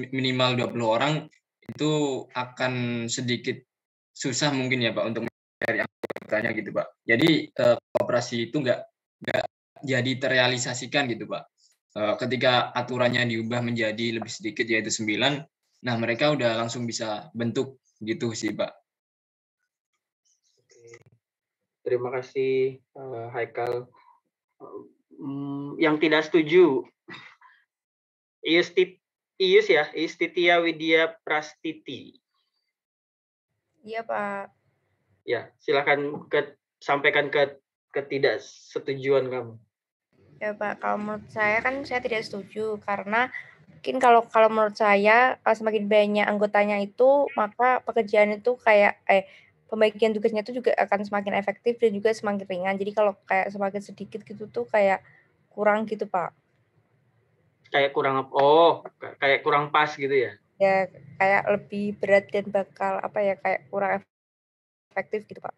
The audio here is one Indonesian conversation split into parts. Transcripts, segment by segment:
minimal 20 orang, itu akan sedikit susah mungkin ya Pak untuk mencari anggotanya gitu Pak. Jadi koperasi itu nggak jadi terrealisasikan gitu Pak. Ketika aturannya diubah menjadi lebih sedikit yaitu 9, nah mereka udah langsung bisa bentuk gitu sih Pak. Terima kasih Haikal. Yang tidak setuju, Ius ya, Istitia Widya Prastiti. Iya Pak. Ya, silakan sampaikan ketidaksetujuan kamu. Ya Pak, kalau menurut saya kan saya tidak setuju karena mungkin kalau menurut saya semakin banyak anggotanya itu maka pekerjaan itu kayak pembagian tugasnya itu juga akan semakin efektif dan juga semakin ringan. Jadi kalau kayak semakin sedikit gitu tuh kayak kurang gitu Pak. Kayak kurang pas gitu ya? Ya kayak lebih berat dan bakal kayak kurang efektif gitu Pak.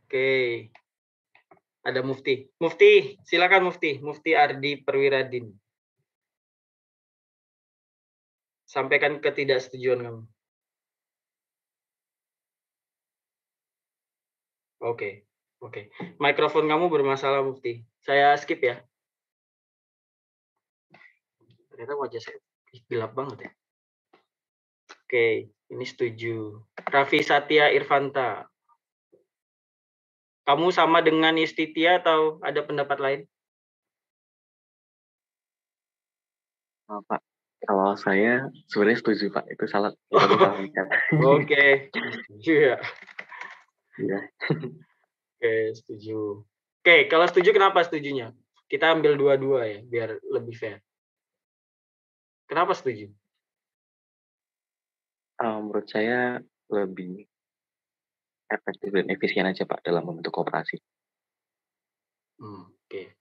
Oke. Ada Mufti. Mufti, silakan Mufti. Mufti Ardi Perwiradin. Sampaikan ketidaksetujuan kamu. Oke. Mikrofon kamu bermasalah, Mufti. Saya skip ya. Ternyata wajah saya gelap banget ya. Oke, ini setuju. Raffi Satya Irvanta. Kamu sama dengan Istitia atau ada pendapat lain? Pak, kalau saya sebenarnya setuju Pak, itu salah. Oke, setuju ya. Iya. Oke, setuju. Oke, kalau setuju kenapa setujunya? Kita ambil dua-dua ya, biar lebih fair. Kenapa setuju? Menurut saya lebih efektif dan efisien aja Pak dalam membentuk koperasi. Oke.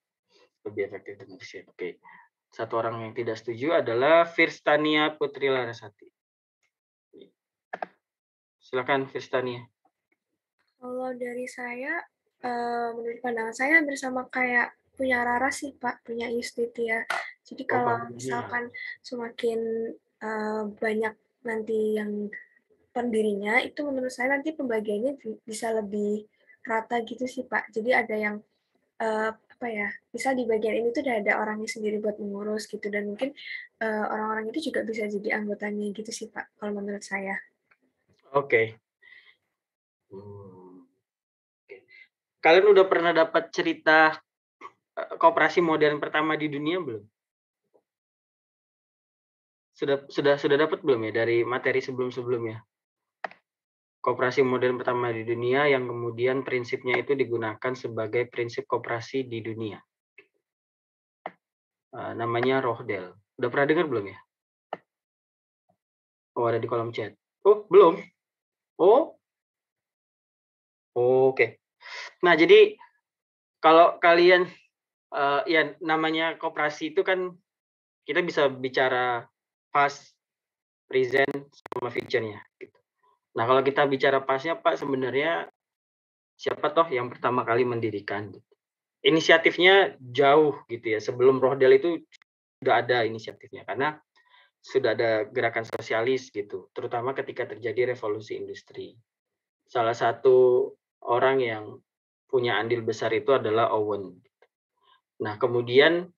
Lebih efektif dan efisien. Oke. Satu orang yang tidak setuju adalah Firstania Putri Larasati. Silakan Firstania. Kalau dari saya, menurut pandangan saya hampir sama kayak punya Rara sih Pak, punya Istitia. Jadi kalau misalkan semakin banyak nanti yang pendirinya, itu menurut saya nanti pembagiannya bisa lebih rata gitu sih Pak. Jadi ada yang misal di bagian ini tuh udah ada orangnya sendiri buat mengurus gitu, dan mungkin orang-orang itu juga bisa jadi anggotanya gitu sih Pak, kalau menurut saya. Oke. Kalian udah pernah dapat cerita koperasi modern pertama di dunia belum? Sudah dapat belum ya dari materi sebelum-sebelumnya? Koperasi modern pertama di dunia yang kemudian prinsipnya itu digunakan sebagai prinsip koperasi di dunia. Namanya Rohdel. Udah pernah dengar belum ya? Oh, ada di kolom chat. Oh, belum? Oh, oke. Nah, jadi kalau kalian ya namanya koperasi itu kan kita bisa bicara past, present, sama future-nya. Gitu. Nah, kalau kita bicara past-nya, Pak, sebenarnya siapa toh yang pertama kali mendirikan? Gitu. Inisiatifnya jauh gitu ya. Sebelum Rohdel itu sudah ada inisiatifnya, karena sudah ada gerakan sosialis gitu, terutama ketika terjadi revolusi industri. Salah satu orang yang punya andil besar itu adalah Owen. Nah, kemudian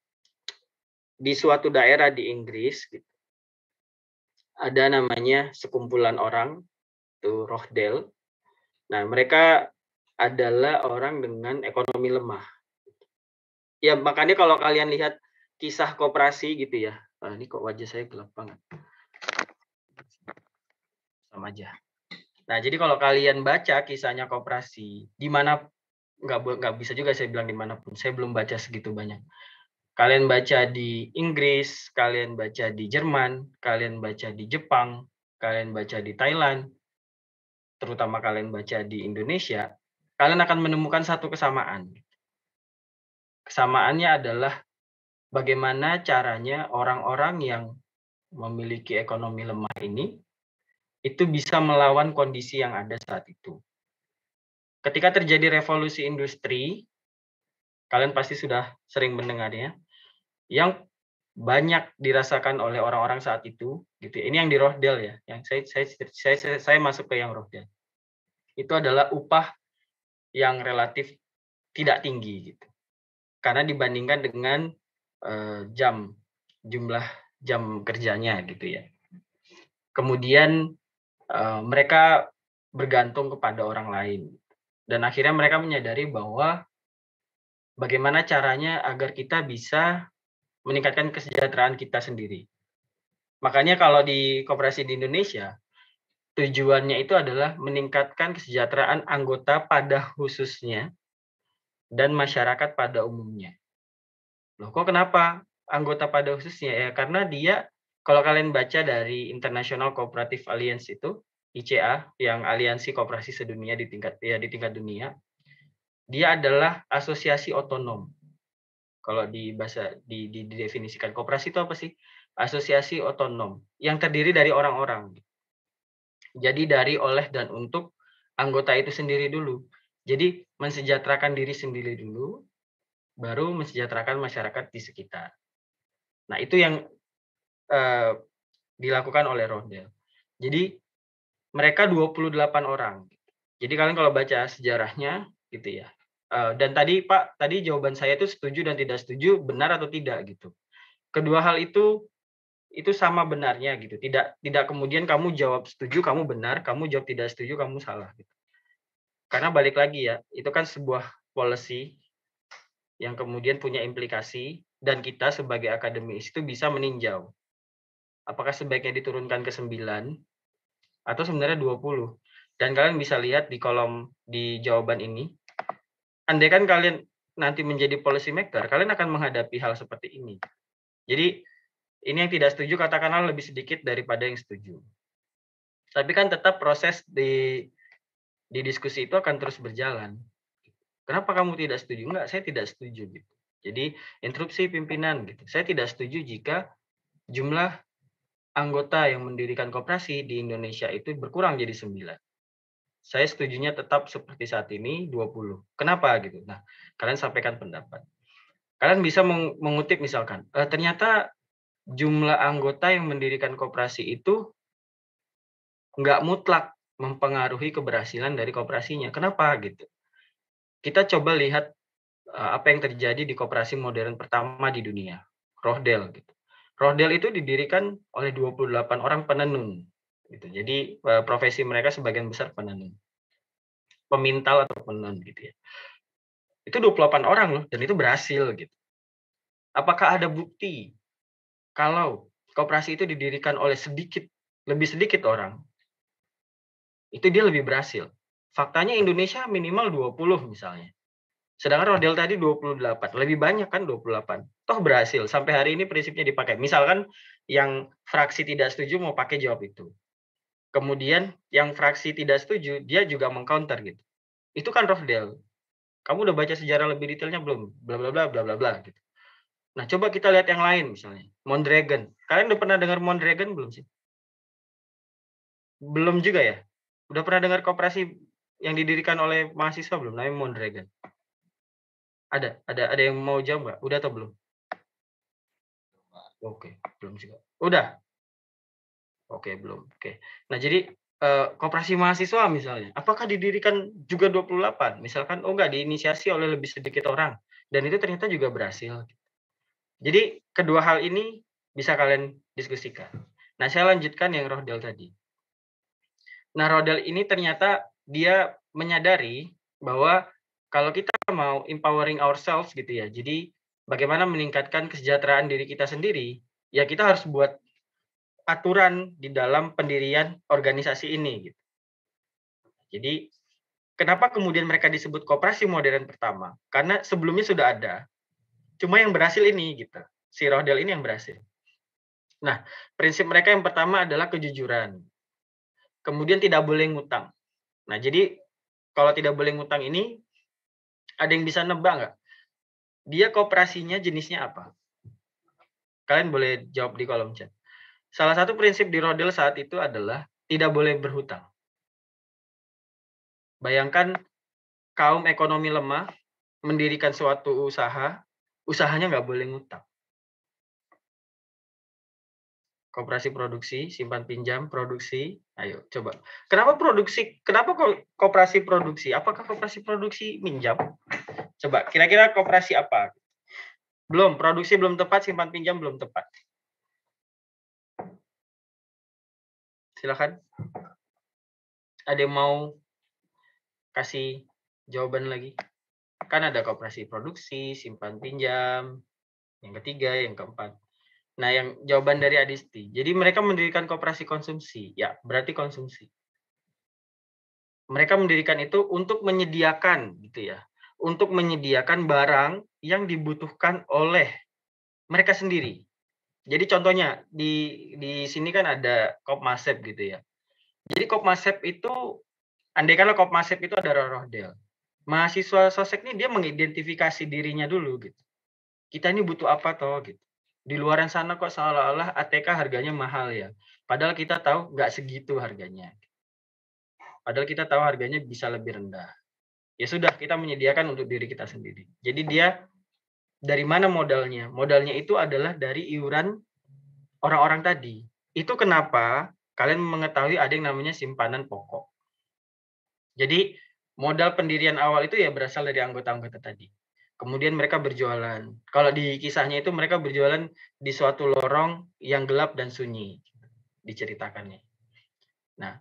di suatu daerah di Inggris gitu, ada namanya sekumpulan orang, itu Rohdel. Nah, mereka adalah orang dengan ekonomi lemah. Ya, makanya kalau kalian lihat kisah koperasi gitu ya, ini kok wajah saya gelap banget. Sama aja. Nah, jadi kalau kalian baca kisahnya koperasi, di mana nggak bisa juga saya bilang dimanapun, saya belum baca segitu banyak. Kalian baca di Inggris, kalian baca di Jerman, kalian baca di Jepang, kalian baca di Thailand, terutama kalian baca di Indonesia, kalian akan menemukan satu kesamaan. Kesamaannya adalah bagaimana caranya orang-orang yang memiliki ekonomi lemah ini itu bisa melawan kondisi yang ada saat itu. Ketika terjadi revolusi industri, kalian pasti sudah sering mendengarnya, yang banyak dirasakan oleh orang-orang saat itu, gitu. Ini yang di Rohdel ya, yang saya masuk ke yang Rohdel. Itu adalah upah yang relatif tidak tinggi, gitu. Karena dibandingkan dengan jumlah jam kerjanya, gitu ya. Kemudian mereka bergantung kepada orang lain, dan akhirnya mereka menyadari bahwa bagaimana caranya agar kita bisa meningkatkan kesejahteraan kita sendiri. Makanya kalau di koperasi di Indonesia, tujuannya itu adalah meningkatkan kesejahteraan anggota pada khususnya dan masyarakat pada umumnya. Loh, kok kenapa anggota pada khususnya? Ya karena dia, kalau kalian baca dari International Cooperative Alliance itu, ICA, yang aliansi koperasi sedunia di tingkat dunia, dia adalah asosiasi otonom. Kalau di bahasa didefinisikan koperasi itu apa sih? Asosiasi otonom yang terdiri dari orang-orang. Jadi dari, oleh, dan untuk anggota itu sendiri dulu. Jadi mensejahterakan diri sendiri dulu, baru mensejahterakan masyarakat di sekitar. Nah itu yang dilakukan oleh Rohdel. Jadi mereka 28 orang. Jadi kalian kalau baca sejarahnya gitu ya. Dan tadi Pak, tadi jawaban saya itu setuju dan tidak setuju, benar atau tidak gitu. Kedua hal itu sama benarnya gitu. Tidak kemudian kamu jawab setuju kamu benar, kamu jawab tidak setuju kamu salah gitu. Karena balik lagi ya, itu kan sebuah policy yang kemudian punya implikasi dan kita sebagai akademis itu bisa meninjau. Apakah sebaiknya diturunkan ke 9 atau sebenarnya 20. Dan kalian bisa lihat di kolom di jawaban ini, andai kan kalian nanti menjadi policy maker, kalian akan menghadapi hal seperti ini. Jadi ini yang tidak setuju katakanlah lebih sedikit daripada yang setuju. Tapi kan tetap proses di diskusi itu akan terus berjalan. Kenapa kamu tidak setuju? Enggak, saya tidak setuju gitu. Jadi interupsi pimpinan gitu. Saya tidak setuju jika jumlah anggota yang mendirikan koperasi di Indonesia itu berkurang jadi 9. Saya setujunya tetap seperti saat ini 20. Kenapa gitu? Nah, kalian sampaikan pendapat. Kalian bisa mengutip misalkan, ternyata jumlah anggota yang mendirikan koperasi itu nggak mutlak mempengaruhi keberhasilan dari koperasinya. Kenapa gitu? Kita coba lihat apa yang terjadi di koperasi modern pertama di dunia, Rohdel gitu. Rohdel itu didirikan oleh 28 orang penenun gitu. Jadi profesi mereka sebagian besar penenun. Pemintal atau penenun gitu ya. Itu 28 orang loh dan itu berhasil gitu. Apakah ada bukti kalau koperasi itu didirikan oleh lebih sedikit orang, itu dia lebih berhasil? Faktanya Indonesia minimal 20 misalnya. Sedangkan Rohdel tadi 28, lebih banyak kan 28. Toh berhasil, sampai hari ini prinsipnya dipakai. Misalkan yang fraksi tidak setuju mau pakai jawab itu. Kemudian yang fraksi tidak setuju, dia juga mengcounter gitu. Itu kan Rohdel. Kamu udah baca sejarah lebih detailnya belum? Bla bla bla bla bla bla gitu. Nah, coba kita lihat yang lain misalnya. Mondragon. Kalian udah pernah dengar Mondragon belum sih? Belum juga ya? Udah pernah dengar koperasi yang didirikan oleh mahasiswa belum? Namanya Mondragon. Ada yang mau jawab nggak? Udah atau belum? Oke, belum juga. Udah? Oke, belum. Oke. Nah, jadi koperasi mahasiswa misalnya, apakah didirikan juga 28? Misalkan, oh enggak, diinisiasi oleh lebih sedikit orang. Dan itu ternyata juga berhasil. Jadi, kedua hal ini bisa kalian diskusikan. Nah, saya lanjutkan yang Rohdel tadi. Nah, Rohdel ini ternyata dia menyadari bahwa kalau kita mau empowering ourselves gitu ya, jadi bagaimana meningkatkan kesejahteraan diri kita sendiri, ya kita harus buat aturan di dalam pendirian organisasi ini. Gitu. Jadi, kenapa kemudian mereka disebut koperasi modern pertama? Karena sebelumnya sudah ada, cuma yang berhasil ini gitu. Si Rohdel ini yang berhasil. Nah, prinsip mereka yang pertama adalah kejujuran. Kemudian tidak boleh ngutang. Nah, jadi kalau tidak boleh ngutang ini, ada yang bisa nebak nggak? Dia koperasinya jenisnya apa? Kalian boleh jawab di kolom chat. Salah satu prinsip di Rohdel saat itu adalah tidak boleh berhutang. Bayangkan kaum ekonomi lemah mendirikan suatu usaha, usahanya nggak boleh ngutang. Koperasi produksi, simpan pinjam, produksi. Ayo coba. Kenapa produksi? Kenapa koperasi produksi? Apakah koperasi produksi minjam? Coba kira-kira koperasi apa? Belum, produksi belum tepat, simpan pinjam belum tepat. Silakan. Ada yang mau kasih jawaban lagi? Kan ada koperasi produksi, simpan pinjam, yang ketiga, yang keempat. Nah, yang jawaban dari Adisti. Jadi mereka mendirikan koperasi konsumsi. Ya, berarti konsumsi. Mereka mendirikan itu untuk menyediakan gitu ya. Untuk menyediakan barang yang dibutuhkan oleh mereka sendiri. Jadi contohnya di sini kan ada Kopmasep gitu ya. Jadi Kopmasep itu andaikanlah Kopmasep itu ada Rohdel. Mahasiswa sosek ini dia mengidentifikasi dirinya dulu gitu. Kita ini butuh apa toh gitu. Di luaran sana kok seolah-olah ATK harganya mahal ya. Padahal kita tahu nggak segitu harganya. Padahal kita tahu harganya bisa lebih rendah. Ya sudah, kita menyediakan untuk diri kita sendiri. Jadi dia dari mana modalnya? Modalnya itu adalah dari iuran orang-orang tadi. Itu kenapa kalian mengetahui ada yang namanya simpanan pokok. Jadi modal pendirian awal itu ya berasal dari anggota-anggota tadi. Kemudian mereka berjualan. Kalau di kisahnya itu mereka berjualan di suatu lorong yang gelap dan sunyi. Diceritakannya. Nah,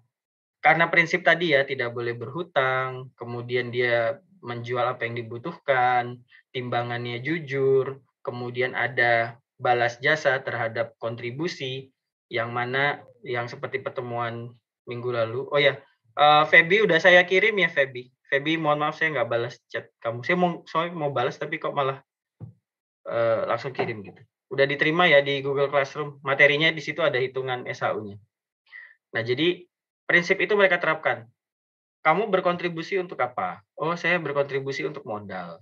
karena prinsip tadi ya tidak boleh berhutang, kemudian dia menjual apa yang dibutuhkan, timbangannya jujur, kemudian ada balas jasa terhadap kontribusi, yang mana yang seperti pertemuan minggu lalu. Oh ya, Feby udah saya kirim ya Feby. Feby mohon maaf saya nggak balas chat kamu. Saya mau balas tapi kok malah langsung kirim gitu. Udah diterima ya di Google Classroom. Materinya di situ ada hitungan SHU-nya. Nah, jadi prinsip itu mereka terapkan. Kamu berkontribusi untuk apa? Oh, saya berkontribusi untuk modal.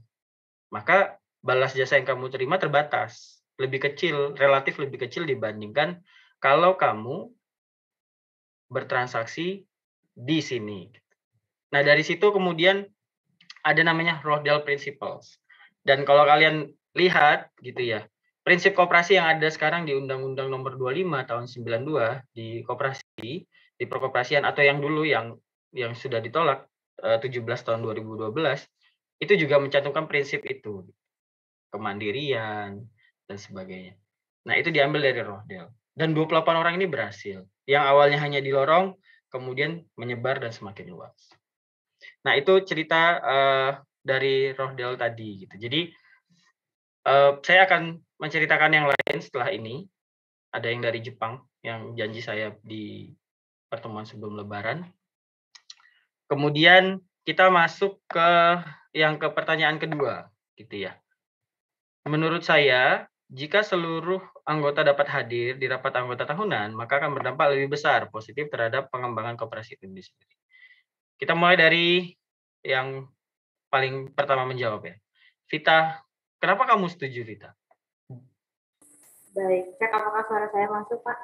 Maka balas jasa yang kamu terima terbatas, lebih kecil, relatif lebih kecil dibandingkan kalau kamu bertransaksi di sini. Nah, dari situ kemudian ada namanya Rohdel Principles. Dan kalau kalian lihat gitu ya, prinsip koperasi yang ada sekarang di Undang-Undang Nomor 25 tahun 92 di koperasi, di perkoperasian atau yang dulu yang sudah ditolak 17 tahun 2012 itu juga mencantumkan prinsip itu, kemandirian dan sebagainya. Nah, itu diambil dari Rohdel. Dan 28 orang ini berhasil. Yang awalnya hanya di lorong, kemudian menyebar dan semakin luas. Nah, itu cerita dari Rohdel tadi gitu. Jadi saya akan menceritakan yang lain setelah ini. Ada yang dari Jepang yang janji saya di pertemuan sebelum Lebaran. Kemudian kita masuk ke pertanyaan kedua, gitu ya. Menurut saya, jika seluruh anggota dapat hadir di rapat anggota tahunan, maka akan berdampak lebih besar positif terhadap pengembangan koperasi itu sendiri. Kita mulai dari yang paling pertama menjawab ya. Vita, kenapa kamu setuju, Vita? Baik, cek apakah suara saya masuk, Pak?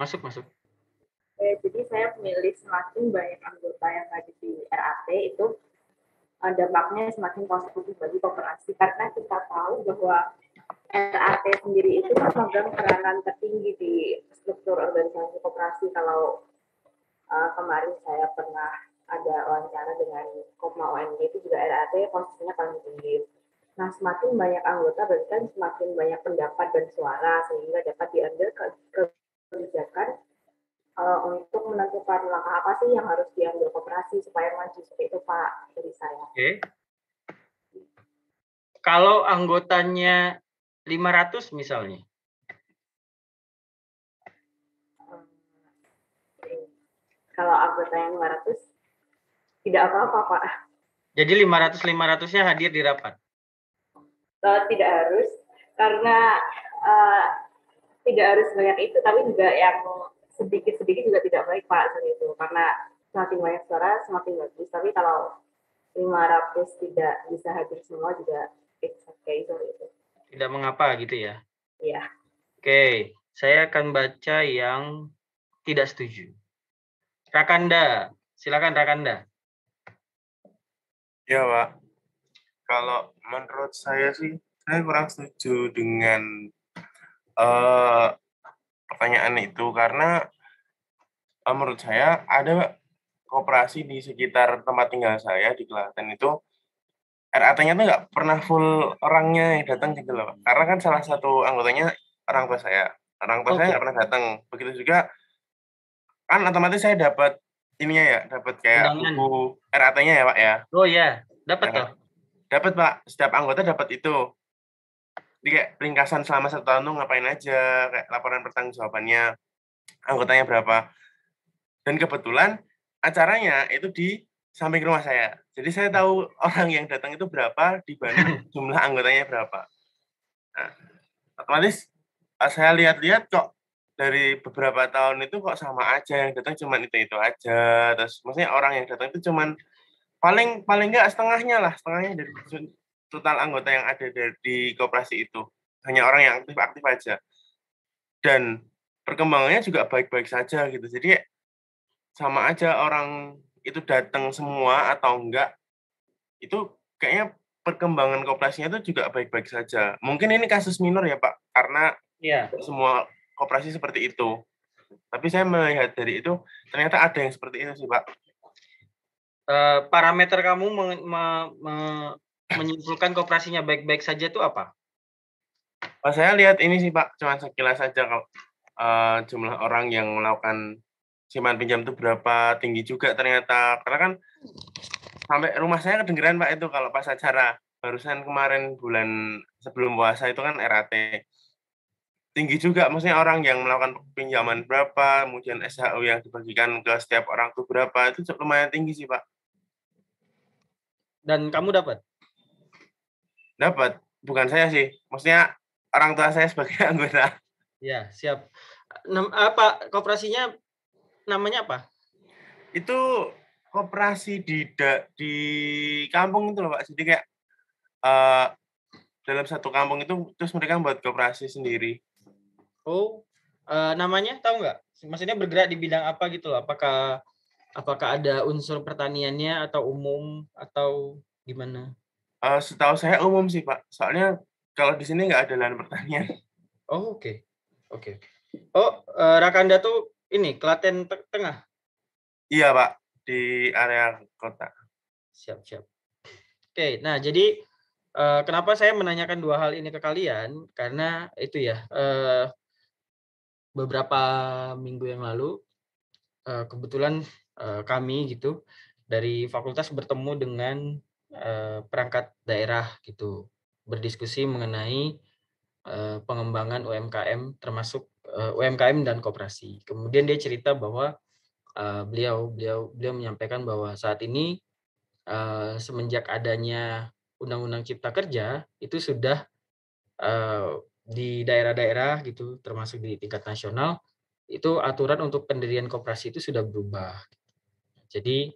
Masuk. Jadi saya memilih semakin banyak anggota yang hadir di RAT itu dampaknya semakin positif bagi koperasi karena kita tahu bahwa RAT sendiri itu memegang peranan tertinggi di struktur organisasi koperasi. Kalau kemarin saya pernah ada wawancara dengan Kopma ONG itu juga RAT posisinya paling tinggi. Nah, semakin banyak anggota berarti kan semakin banyak pendapat dan suara sehingga dapat diambil kebijakan untuk menentukan langkah apa sih yang harus diambil koperasi supaya maju, seperti itu Pak dari saya. Oke. Kalau anggotanya 500 misalnya. Kalau anggota yang 500 tidak apa-apa Pak. Jadi 500-500-nya hadir di rapat? Tidak harus, karena tidak harus banyak itu, tapi juga yang sedikit-sedikit juga tidak baik Pak, seperti itu. Karena semakin banyak suara semakin bagus, tapi kalau 500 tidak bisa hadir semua juga it's okay, itu. Tidak mengapa gitu ya? Iya. Oke, saya akan baca yang tidak setuju. Rakanda, silakan Rakanda. Ya Pak, kalau menurut saya sih, saya kurang setuju dengan pertanyaan itu karena menurut saya ada koperasi di sekitar tempat tinggal saya di Klaten itu RAT-nya tuh nggak pernah full orangnya yang datang gitu loh. Karena kan salah satu anggotanya orang tua saya. Orang tua saya Oke. nggak pernah datang. Begitu juga kan otomatis saya dapat ininya ya, dapat kayak Undangan. buku RAT-nya ya, Pak ya. Oh ya, dapat Nah, toh. dapat, Pak. Setiap anggota dapat itu. Jadi kayak ringkasan selama 1 tahun tuh ngapain aja, kayak laporan pertanggungjawabannya, anggotanya berapa. Dan kebetulan acaranya itu di samping rumah saya. Jadi saya tahu orang yang datang itu berapa dibanding jumlah anggotanya berapa. Nah, otomatis saya lihat-lihat kok dari beberapa tahun itu kok sama aja, yang datang cuma itu aja. Terus maksudnya orang yang datang itu cuman paling enggak setengahnya dari total anggota yang ada di koperasi itu. Hanya orang yang aktif-aktif aja. Dan perkembangannya juga baik-baik saja gitu. Jadi sama aja orang itu datang semua atau enggak, itu kayaknya perkembangan koperasinya itu juga baik-baik saja. Mungkin ini kasus minor ya Pak, karena Iya. semua koperasi seperti itu. Tapi saya melihat dari itu, ternyata ada yang seperti itu sih Pak. Parameter kamu menyimpulkan koperasinya baik-baik saja itu apa? Saya lihat ini sih Pak, cuma sekilas saja kalau jumlah orang yang melakukan simpan pinjam itu berapa, tinggi juga ternyata. Karena kan sampai rumah saya kedengeran Pak itu kalau pas acara barusan kemarin bulan sebelum puasa itu kan RAT. Tinggi juga, maksudnya orang yang melakukan pinjaman berapa, kemudian SHU yang dibagikan ke setiap orang itu berapa, itu lumayan tinggi sih Pak. Dan kamu dapat? Dapat, bukan saya sih, maksudnya orang tua saya sebagai anggota. Ya, siap. Apa koperasinya namanya apa? Itu koperasi di kampung itu loh Pak. Jadi kayak dalam satu kampung itu terus mereka buat koperasi sendiri. Oh, namanya tahu nggak? Maksudnya bergerak di bidang apa gitu loh? Apakah ada unsur pertaniannya atau umum atau gimana? Setahu saya umum sih Pak. Soalnya kalau di sini nggak ada lahan pertanian. Oh, oke. Oh, Rakanda tuh ini Klaten Tengah. Iya Pak, di area kota. Siap. Oke, nah jadi kenapa saya menanyakan 2 hal ini ke kalian? Karena itu ya, beberapa minggu yang lalu kebetulan kami gitu dari fakultas bertemu dengan perangkat daerah gitu, berdiskusi mengenai pengembangan UMKM termasuk UMKM dan koperasi. Kemudian dia cerita bahwa beliau menyampaikan bahwa saat ini semenjak adanya Undang-Undang Cipta Kerja itu sudah di daerah-daerah gitu, termasuk di tingkat nasional, itu aturan untuk pendirian koperasi itu sudah berubah. Jadi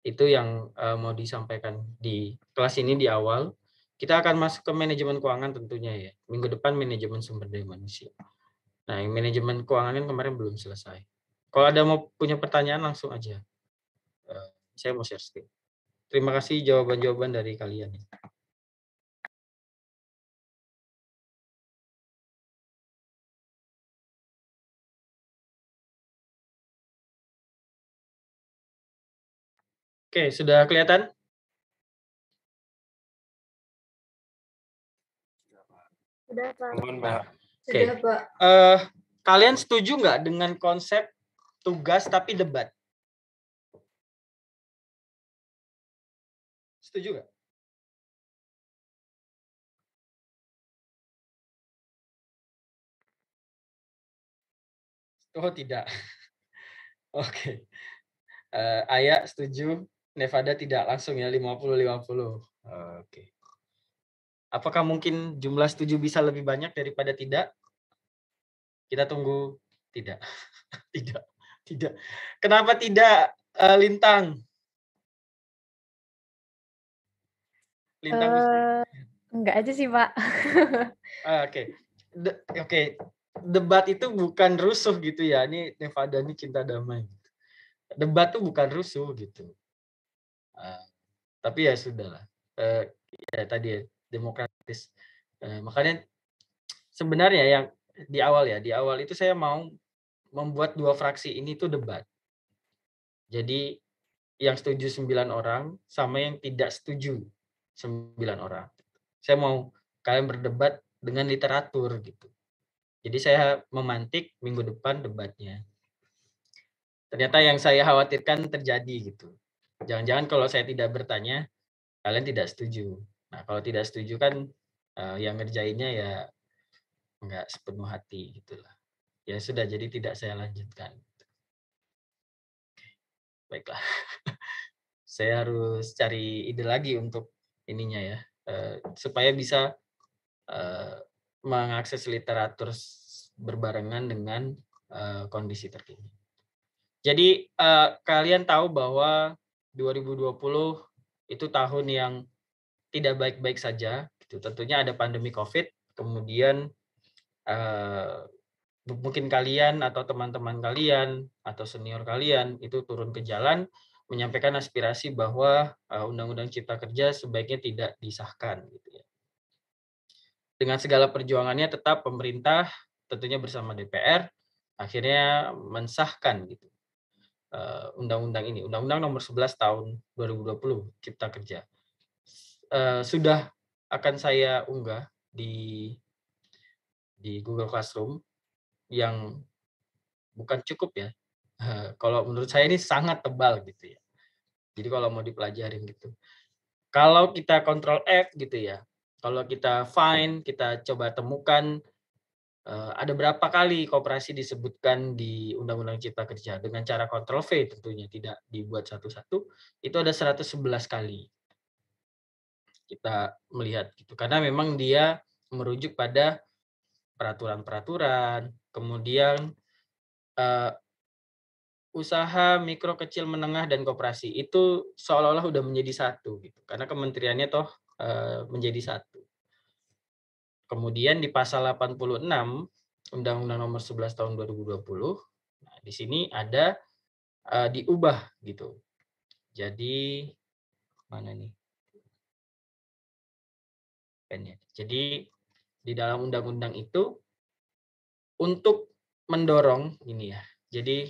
itu yang mau disampaikan di kelas ini di awal. Kita akan masuk ke manajemen keuangan tentunya ya. Minggu depan manajemen sumber daya manusia. Nah, yang manajemen keuangan kan kemarin belum selesai. Kalau ada mau punya pertanyaan langsung aja. Saya mau share screen. Terima kasih jawaban-jawaban dari kalian. Oke, sudah kelihatan? Sudah, Pak. Oke. Kalian setuju nggak dengan konsep tugas tapi debat? Setuju nggak? Oh, tidak. Oke. Ayah setuju, Nevada tidak langsung ya 50-50. Oke. Apakah mungkin jumlah setuju bisa lebih banyak daripada tidak? Kita tunggu. Tidak. Tidak. Kenapa tidak, Lintang? Enggak aja sih, Pak. Oke. Oke. Debat itu bukan rusuh gitu ya. Ini Nevada ini cinta damai. Debat tuh bukan rusuh gitu. Tapi ya sudahlah. Ya tadi ya, demokratis. Makanya sebenarnya yang di awal itu saya mau membuat 2 fraksi ini tuh debat. Jadi yang setuju 9 orang sama yang tidak setuju 9 orang. Saya mau kalian berdebat dengan literatur gitu. Jadi saya memantik minggu depan debatnya. Ternyata yang saya khawatirkan terjadi gitu. Jangan-jangan kalau saya tidak bertanya, kalian tidak setuju. Nah, kalau tidak setuju kan yang ngerjainnya ya nggak sepenuh hati gitulah. Ya sudah, jadi tidak saya lanjutkan. Baiklah. Saya harus cari ide lagi untuk ininya ya, supaya bisa mengakses literatur berbarengan dengan kondisi terkini. Jadi kalian tahu bahwa 2020 itu tahun yang tidak baik-baik saja. Gitu. Tentunya ada pandemi COVID, kemudian mungkin kalian atau teman-teman kalian atau senior kalian itu turun ke jalan menyampaikan aspirasi bahwa Undang-Undang Cipta Kerja sebaiknya tidak disahkan. Gitu ya. Dengan segala perjuangannya tetap pemerintah tentunya bersama DPR akhirnya mensahkan gitu undang-undang ini, Undang-Undang Nomor 11 Tahun 2020 Cipta Kerja. Sudah akan saya unggah di Google Classroom yang bukan cukup ya. Kalau menurut saya ini sangat tebal gitu ya. Jadi kalau mau dipelajarin gitu. Kalau kita Ctrl F gitu ya. Kalau kita find, kita coba temukan ada berapa kali koperasi disebutkan di Undang-Undang Cipta Kerja dengan cara Ctrl V tentunya tidak dibuat satu-satu, itu ada 111 kali. Kita melihat gitu. Karena memang dia merujuk pada peraturan-peraturan, kemudian usaha mikro, kecil, menengah, dan koperasi itu seolah-olah udah menjadi satu gitu. Karena kementeriannya toh menjadi satu. Kemudian di pasal 86 Undang-Undang Nomor 11 Tahun 2020, nah, di sini ada diubah gitu. Jadi mana nih? Pennya. Jadi di dalam undang-undang itu untuk mendorong ini ya. Jadi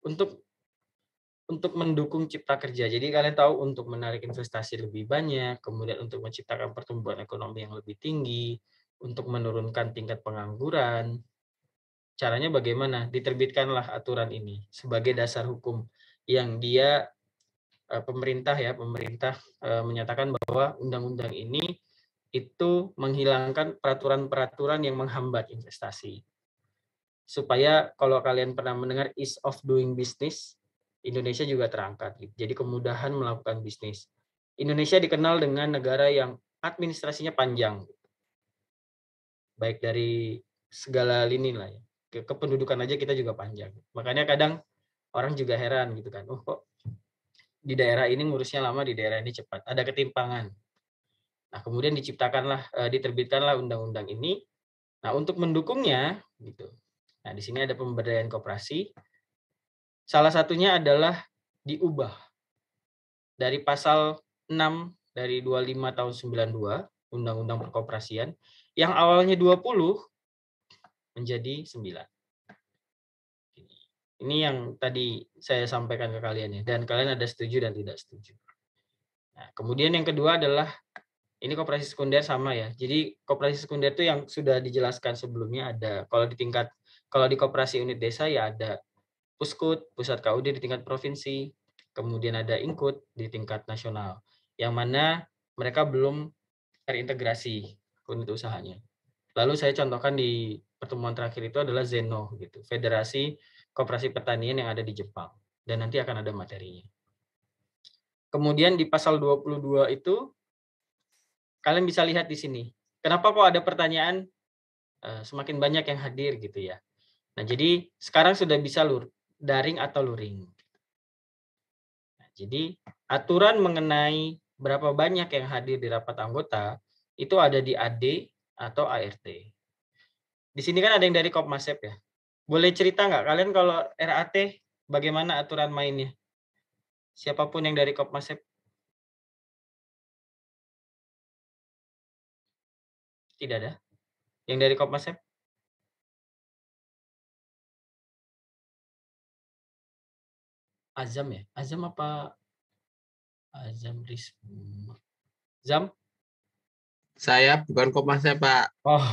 untuk mendukung cipta kerja. Jadi kalian tahu untuk menarik investasi lebih banyak, kemudian untuk menciptakan pertumbuhan ekonomi yang lebih tinggi, untuk menurunkan tingkat pengangguran. Caranya bagaimana? Diterbitkanlah aturan ini sebagai dasar hukum yang dia pemerintah menyatakan bahwa undang-undang ini itu menghilangkan peraturan-peraturan yang menghambat investasi. Supaya kalau kalian pernah mendengar ease of doing business, Indonesia juga terangkat. Jadi kemudahan melakukan bisnis. Indonesia dikenal dengan negara yang administrasinya panjang. Baik dari segala lini lah ya. Kependudukan aja kita juga panjang. Makanya kadang orang juga heran gitu kan. Oh kok di daerah ini ngurusnya lama, di daerah ini cepat. Ada ketimpangan. Nah, kemudian diterbitkanlah undang-undang ini. Nah, untuk mendukungnya gitu. Nah, di sini ada pemberdayaan koperasi. Salah satunya adalah diubah dari pasal 6 dari 25 tahun 92 Undang-Undang Perkoperasian yang awalnya 20 menjadi 9. Ini yang tadi saya sampaikan ke kalian ya, dan kalian ada setuju dan tidak setuju. Nah, kemudian yang kedua adalah ini koperasi sekunder sama ya. Jadi koperasi sekunder itu yang sudah dijelaskan sebelumnya ada kalau di koperasi unit desa ya ada Puskut, Pusat KUD di tingkat provinsi, kemudian ada Ingkut di tingkat nasional, yang mana mereka belum terintegrasi unit usahanya. Lalu saya contohkan di pertemuan terakhir itu adalah Zeno, gitu, Federasi Koperasi Pertanian yang ada di Jepang, dan nanti akan ada materinya. Kemudian di pasal 22 itu, kalian bisa lihat di sini, kenapa kok ada pertanyaan semakin banyak yang hadir gitu ya. Nah, jadi sekarang sudah bisa daring atau luring. Nah, jadi aturan mengenai berapa banyak yang hadir di rapat anggota itu ada di AD atau ART. Di sini kan ada yang dari Kopmasep ya. Boleh cerita nggak kalian kalau RAT bagaimana aturan mainnya? Siapapun yang dari Kopmasep. Tidak ada? Yang dari Kopmasep? Azam ya? Azam apa? Azam Risma. Zam? Saya bukan Kopasnya, Pak. Oh,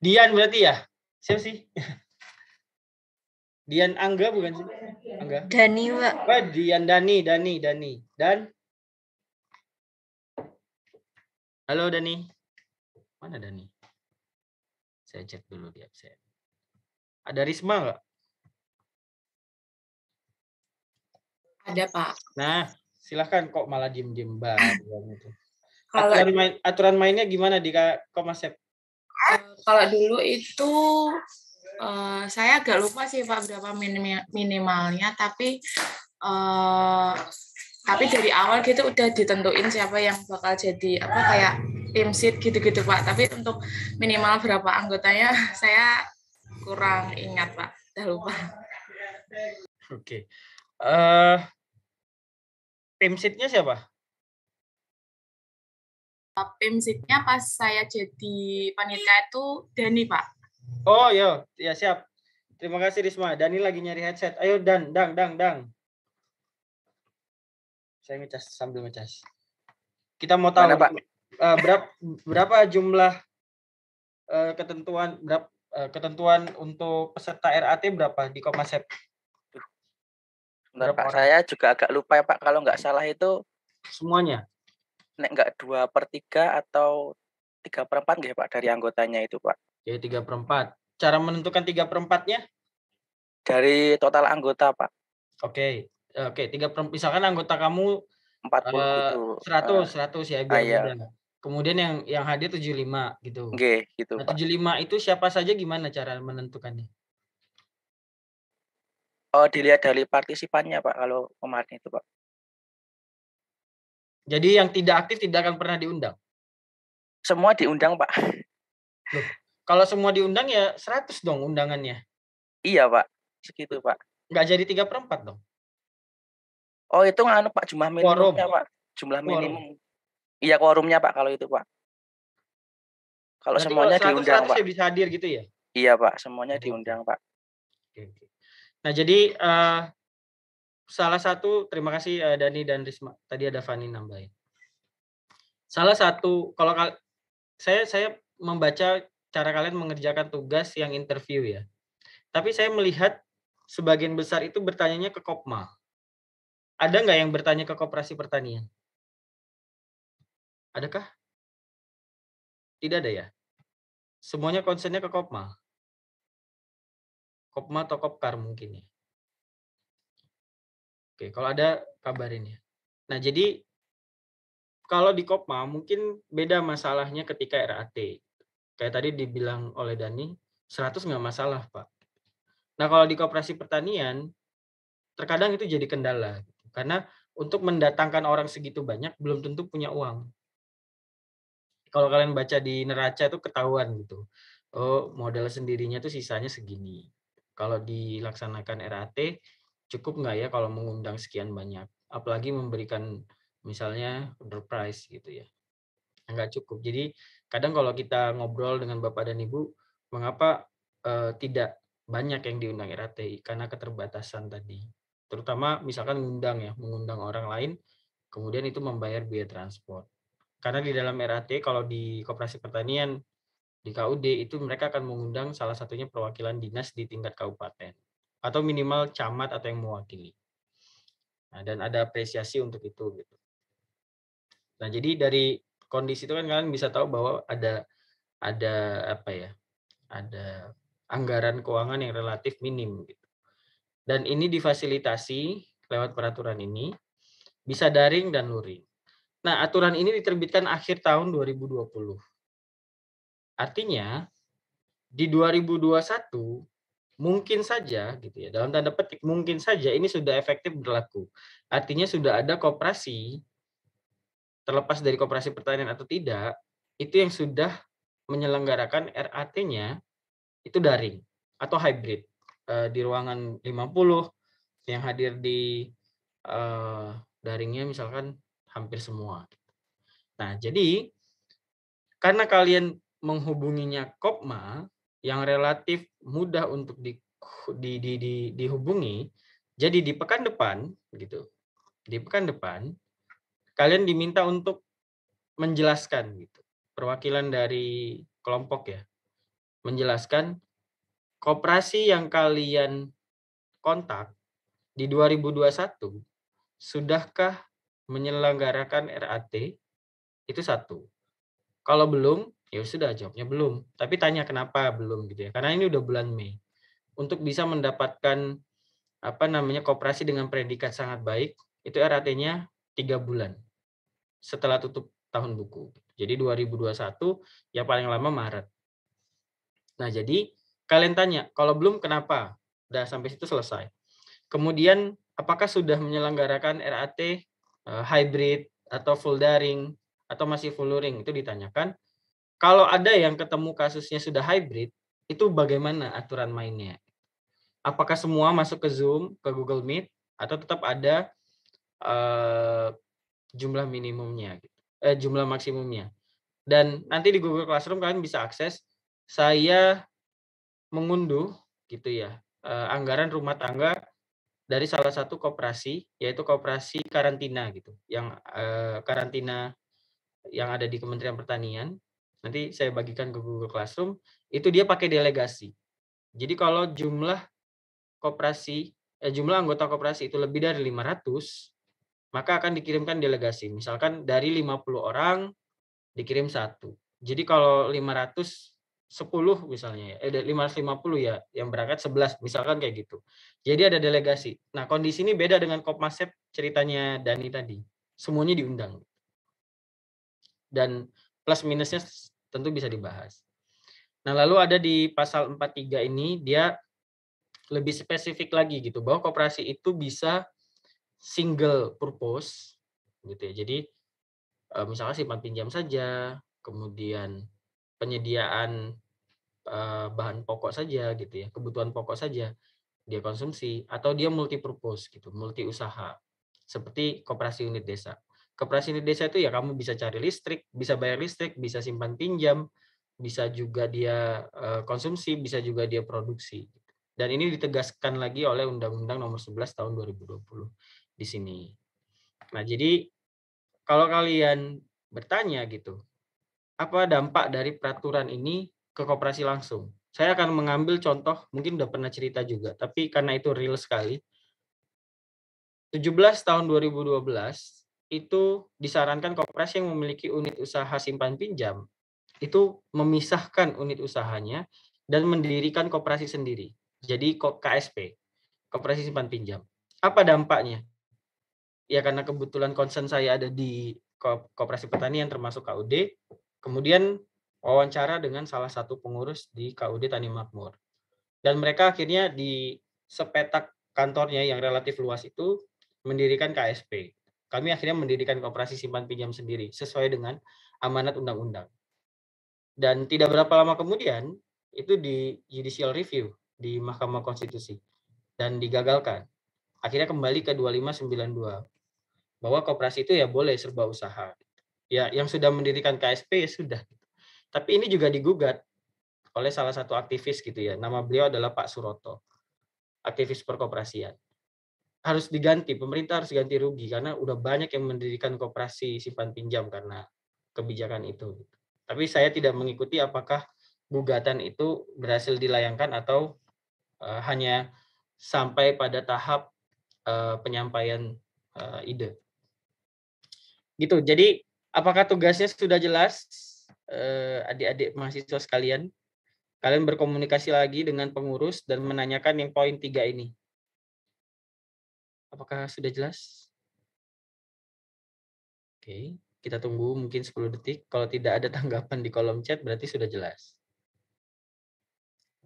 Dian berarti ya? Siapa sih? Dian Angga bukan sih? Angga? Dani, Pak. Oh, Dian Dani. Dan? Halo Dani. Mana Dani? Saya cek dulu di absen. Ada Risma nggak? Ada, Pak. Nah, silahkan kok malah diem-diem banget itu. Kalau Aturan mainnya gimana di Komasep? kalau dulu itu saya agak lupa sih Pak berapa minimalnya, tapi dari awal gitu udah ditentuin siapa yang bakal jadi apa kayak tim seat gitu-gitu Pak. Tapi untuk minimal berapa anggotanya saya kurang ingat Pak, udah lupa. Oke. Tim seat-nya siapa? Tim seat-nya pas saya jadi panitia itu Dani Pak. Oh ya siap. Terima kasih Risma. Dani lagi nyari headset. Ayo Dang. Saya ngecas sambil ngecas. Kita mau tahu berapa jumlah ketentuan untuk peserta RAT berapa di Komasep? Pak, saya juga agak lupa ya Pak, kalau nggak salah itu semuanya. Nek nggak 2/3 atau 3/4 nggih Pak dari anggotanya itu Pak. Ya 3/4. Cara menentukan 3/4-nya? Dari total anggota Pak. Oke, 3/4. Misalkan anggota kamu 40 gitu. 100 ya biar iya. mudah. Kemudian yang hadir 75 gitu. Oke, gitu nah, Pak. 75 itu siapa saja, gimana cara menentukannya? Oh, dilihat dari partisipannya Pak kalau kemarin itu Pak. Jadi yang tidak aktif tidak akan pernah diundang? Semua diundang Pak. Loh, kalau semua diundang ya 100 dong undangannya. Iya Pak, segitu Pak. Nggak jadi 3/4 dong? Oh itu nganu Pak, jumlah minimumnya Pak. Jumlah minimum. Iya quorumnya Pak kalau itu Pak. Kalau berarti semuanya kalau 100, diundang 100 Pak. Ya bisa hadir gitu ya? Iya Pak, semuanya diundang Pak. Oke. Nah jadi salah satu, terima kasih Dani dan Risma. Tadi ada Fani nambahin. Salah satu, kalau saya membaca cara kalian mengerjakan tugas yang interview ya. Tapi saya melihat sebagian besar itu bertanyanya ke Kopma. Ada nggak yang bertanya ke Koperasi Pertanian? Adakah? Tidak ada ya? Semuanya concern-nya ke Kopma. Kopma atau Kopkar mungkin ya. Oke, kalau ada kabarin ya. Nah, jadi kalau di Kopma mungkin beda masalahnya ketika RAT. Kayak tadi dibilang oleh Dani, 100 nggak masalah, Pak. Nah, kalau di Koperasi Pertanian, terkadang itu jadi kendala. Karena untuk mendatangkan orang segitu banyak, belum tentu punya uang. Kalau kalian baca di neraca itu ketahuan gitu. Oh, modal sendirinya tuh sisanya segini. Kalau dilaksanakan RAT, cukup nggak ya kalau mengundang sekian banyak? Apalagi memberikan misalnya door prize gitu ya. Nggak cukup. Jadi kadang kalau kita ngobrol dengan Bapak dan Ibu, mengapa tidak banyak yang diundang RAT? Karena keterbatasan tadi. Terutama misalkan mengundang orang lain, kemudian itu membayar biaya transport. Karena di dalam RAT, kalau di Koperasi Pertanian, di KUD, itu mereka akan mengundang salah satunya perwakilan dinas di tingkat kabupaten. Atau minimal camat atau yang mewakili. Nah, dan ada apresiasi untuk itu. Gitu. Nah, jadi dari kondisi itu kan kalian bisa tahu bahwa ada anggaran keuangan yang relatif minim. Gitu. Dan ini difasilitasi lewat peraturan ini, bisa daring dan luring. Nah, aturan ini diterbitkan akhir tahun 2020. Artinya, di 2021 mungkin saja, gitu ya, dalam tanda petik mungkin saja ini sudah efektif berlaku. Artinya sudah ada koperasi, terlepas dari Koperasi Pertanian atau tidak, itu yang sudah menyelenggarakan RAT-nya itu daring atau hybrid. Di ruangan 50, yang hadir di daringnya misalkan hampir semua. Nah, jadi karena kalian menghubunginya Kopma yang relatif mudah untuk dihubungi, Jadi di pekan depan gitu. Di pekan depan kalian diminta untuk menjelaskan gitu. Perwakilan dari kelompok ya. Menjelaskan koperasi yang kalian kontak di 2021 sudahkah menyelenggarakan RAT? Itu satu. Kalau belum, ya sudah jawabnya belum. Tapi tanya kenapa belum gitu ya. Karena ini udah bulan Mei. Untuk bisa mendapatkan koperasi dengan predikat sangat baik, itu RAT-nya 3 bulan setelah tutup tahun buku. Jadi 2021 ya paling lama Maret. Nah, jadi kalian tanya, kalau belum kenapa? Udah sampai situ selesai. Kemudian apakah sudah menyelenggarakan RAT hybrid atau full daring atau masih full luring? Itu ditanyakan. Kalau ada yang ketemu kasusnya sudah hybrid, itu bagaimana aturan mainnya? Apakah semua masuk ke Zoom, ke Google Meet, atau tetap ada jumlah minimumnya, jumlah maksimumnya? Dan nanti di Google Classroom kalian bisa akses. Saya mengunduh gitu ya anggaran rumah tangga dari salah satu koperasi, yaitu koperasi karantina gitu, yang karantina yang ada di Kementerian Pertanian. Nanti saya bagikan ke Google Classroom. Itu dia pakai delegasi. Jadi kalau jumlah anggota koperasi itu lebih dari 500, maka akan dikirimkan delegasi. Misalkan dari 50 orang dikirim 1. Jadi kalau 510 misalnya, 550 ya, yang berangkat 11, misalkan kayak gitu. Jadi ada delegasi. Nah, kondisi ini beda dengan Kopmasep ceritanya Dani tadi. Semuanya diundang. Dan plus minusnya tentu bisa dibahas. Nah, lalu ada di pasal 43 ini, dia lebih spesifik lagi gitu, bahwa koperasi itu bisa single purpose gitu ya. Jadi misalnya simpan pinjam saja, kemudian penyediaan bahan pokok saja gitu ya, kebutuhan pokok saja dia konsumsi, atau dia multi purpose gitu, multi usaha. Seperti koperasi unit desa. Koperasi unit desa itu ya kamu bisa cari listrik, bisa bayar listrik, bisa simpan pinjam, bisa juga dia konsumsi, bisa juga dia produksi. Dan ini ditegaskan lagi oleh Undang-Undang Nomor 11 Tahun 2020 di sini. Nah, jadi kalau kalian bertanya gitu, apa dampak dari peraturan ini ke koperasi langsung? Saya akan mengambil contoh, mungkin udah pernah cerita juga, tapi karena itu real sekali. 17 tahun 2012 itu disarankan koperasi yang memiliki unit usaha simpan pinjam itu memisahkan unit usahanya dan mendirikan koperasi sendiri. Jadi KSP, koperasi simpan pinjam. Apa dampaknya? Ya karena kebetulan concern saya ada di Koperasi Pertanian termasuk KUD, kemudian wawancara dengan salah satu pengurus di KUD Tani Makmur. Dan mereka akhirnya di sepetak kantornya yang relatif luas itu mendirikan KSP. Kami akhirnya mendirikan koperasi simpan pinjam sendiri sesuai dengan amanat undang-undang. Dan tidak berapa lama kemudian itu di judicial review di Mahkamah Konstitusi dan digagalkan. Akhirnya kembali ke 2592 bahwa koperasi itu ya boleh serba usaha. Ya yang sudah mendirikan KSP ya sudah. Tapi ini juga digugat oleh salah satu aktivis gitu ya. Nama beliau adalah Pak Suroto. Aktivis perkoperasian. Harus diganti, pemerintah harus ganti rugi karena udah banyak yang mendirikan koperasi simpan pinjam karena kebijakan itu. Tapi saya tidak mengikuti apakah gugatan itu berhasil dilayangkan atau hanya sampai pada tahap penyampaian ide. Gitu. Jadi apakah tugasnya sudah jelas, adik-adik mahasiswa sekalian? Kalian berkomunikasi lagi dengan pengurus dan menanyakan yang poin 3 ini. Apakah sudah jelas? Oke, kita tunggu mungkin 10 detik. Kalau tidak ada tanggapan di kolom chat, berarti sudah jelas.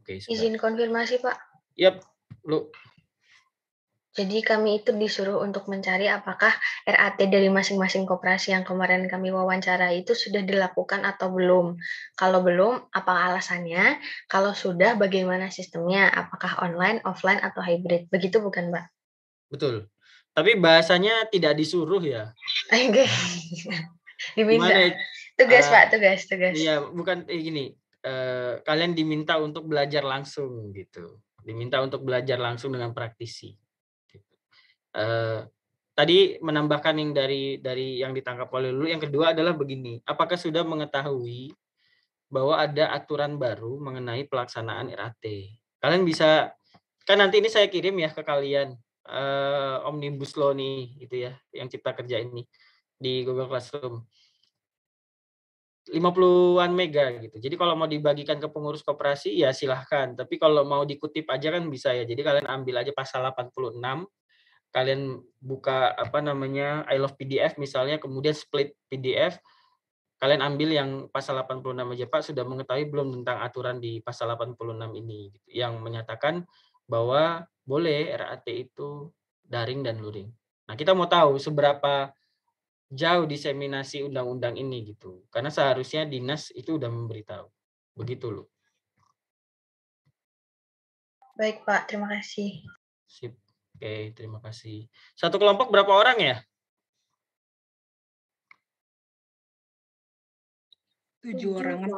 Oke, sudah. Izin konfirmasi, Pak. Yap, Lu. Jadi kami itu disuruh untuk mencari apakah RAT dari masing-masing koperasi yang kemarin kami wawancara itu sudah dilakukan atau belum. Kalau belum, apa alasannya? Kalau sudah, bagaimana sistemnya? Apakah online, offline, atau hybrid? Begitu bukan, Mbak? Betul. Tapi bahasanya tidak disuruh ya. Oke. Diminta. Gimana? Tugas, Pak, tugas. Iya, bukan gini. Kalian diminta untuk belajar langsung gitu. Diminta untuk belajar langsung dengan praktisi. Gitu. Tadi menambahkan yang dari yang ditangkap oleh Lulu, yang kedua adalah begini, apakah sudah mengetahui bahwa ada aturan baru mengenai pelaksanaan RAT? Kalian bisa, kan nanti ini saya kirim ya ke kalian, Omnibus Law nih, gitu ya, yang Cipta Kerja ini di Google Classroom. 50-an mega gitu. Jadi kalau mau dibagikan ke pengurus koperasi ya silahkan. Tapi kalau mau dikutip aja kan bisa ya. Jadi kalian ambil aja pasal 86, kalian buka apa namanya I love PDF misalnya, kemudian split PDF, kalian ambil yang pasal 86 aja, Pak sudah mengetahui belum tentang aturan di pasal 86 ini gitu, yang menyatakan bahwa boleh RAT itu daring dan luring. Nah, kita mau tahu seberapa jauh diseminasi undang-undang ini gitu. Karena seharusnya dinas itu udah memberitahu. Begitu loh. Baik, Pak. Terima kasih. Sip. Oke, terima kasih. Satu kelompok berapa orang ya? 7 orang.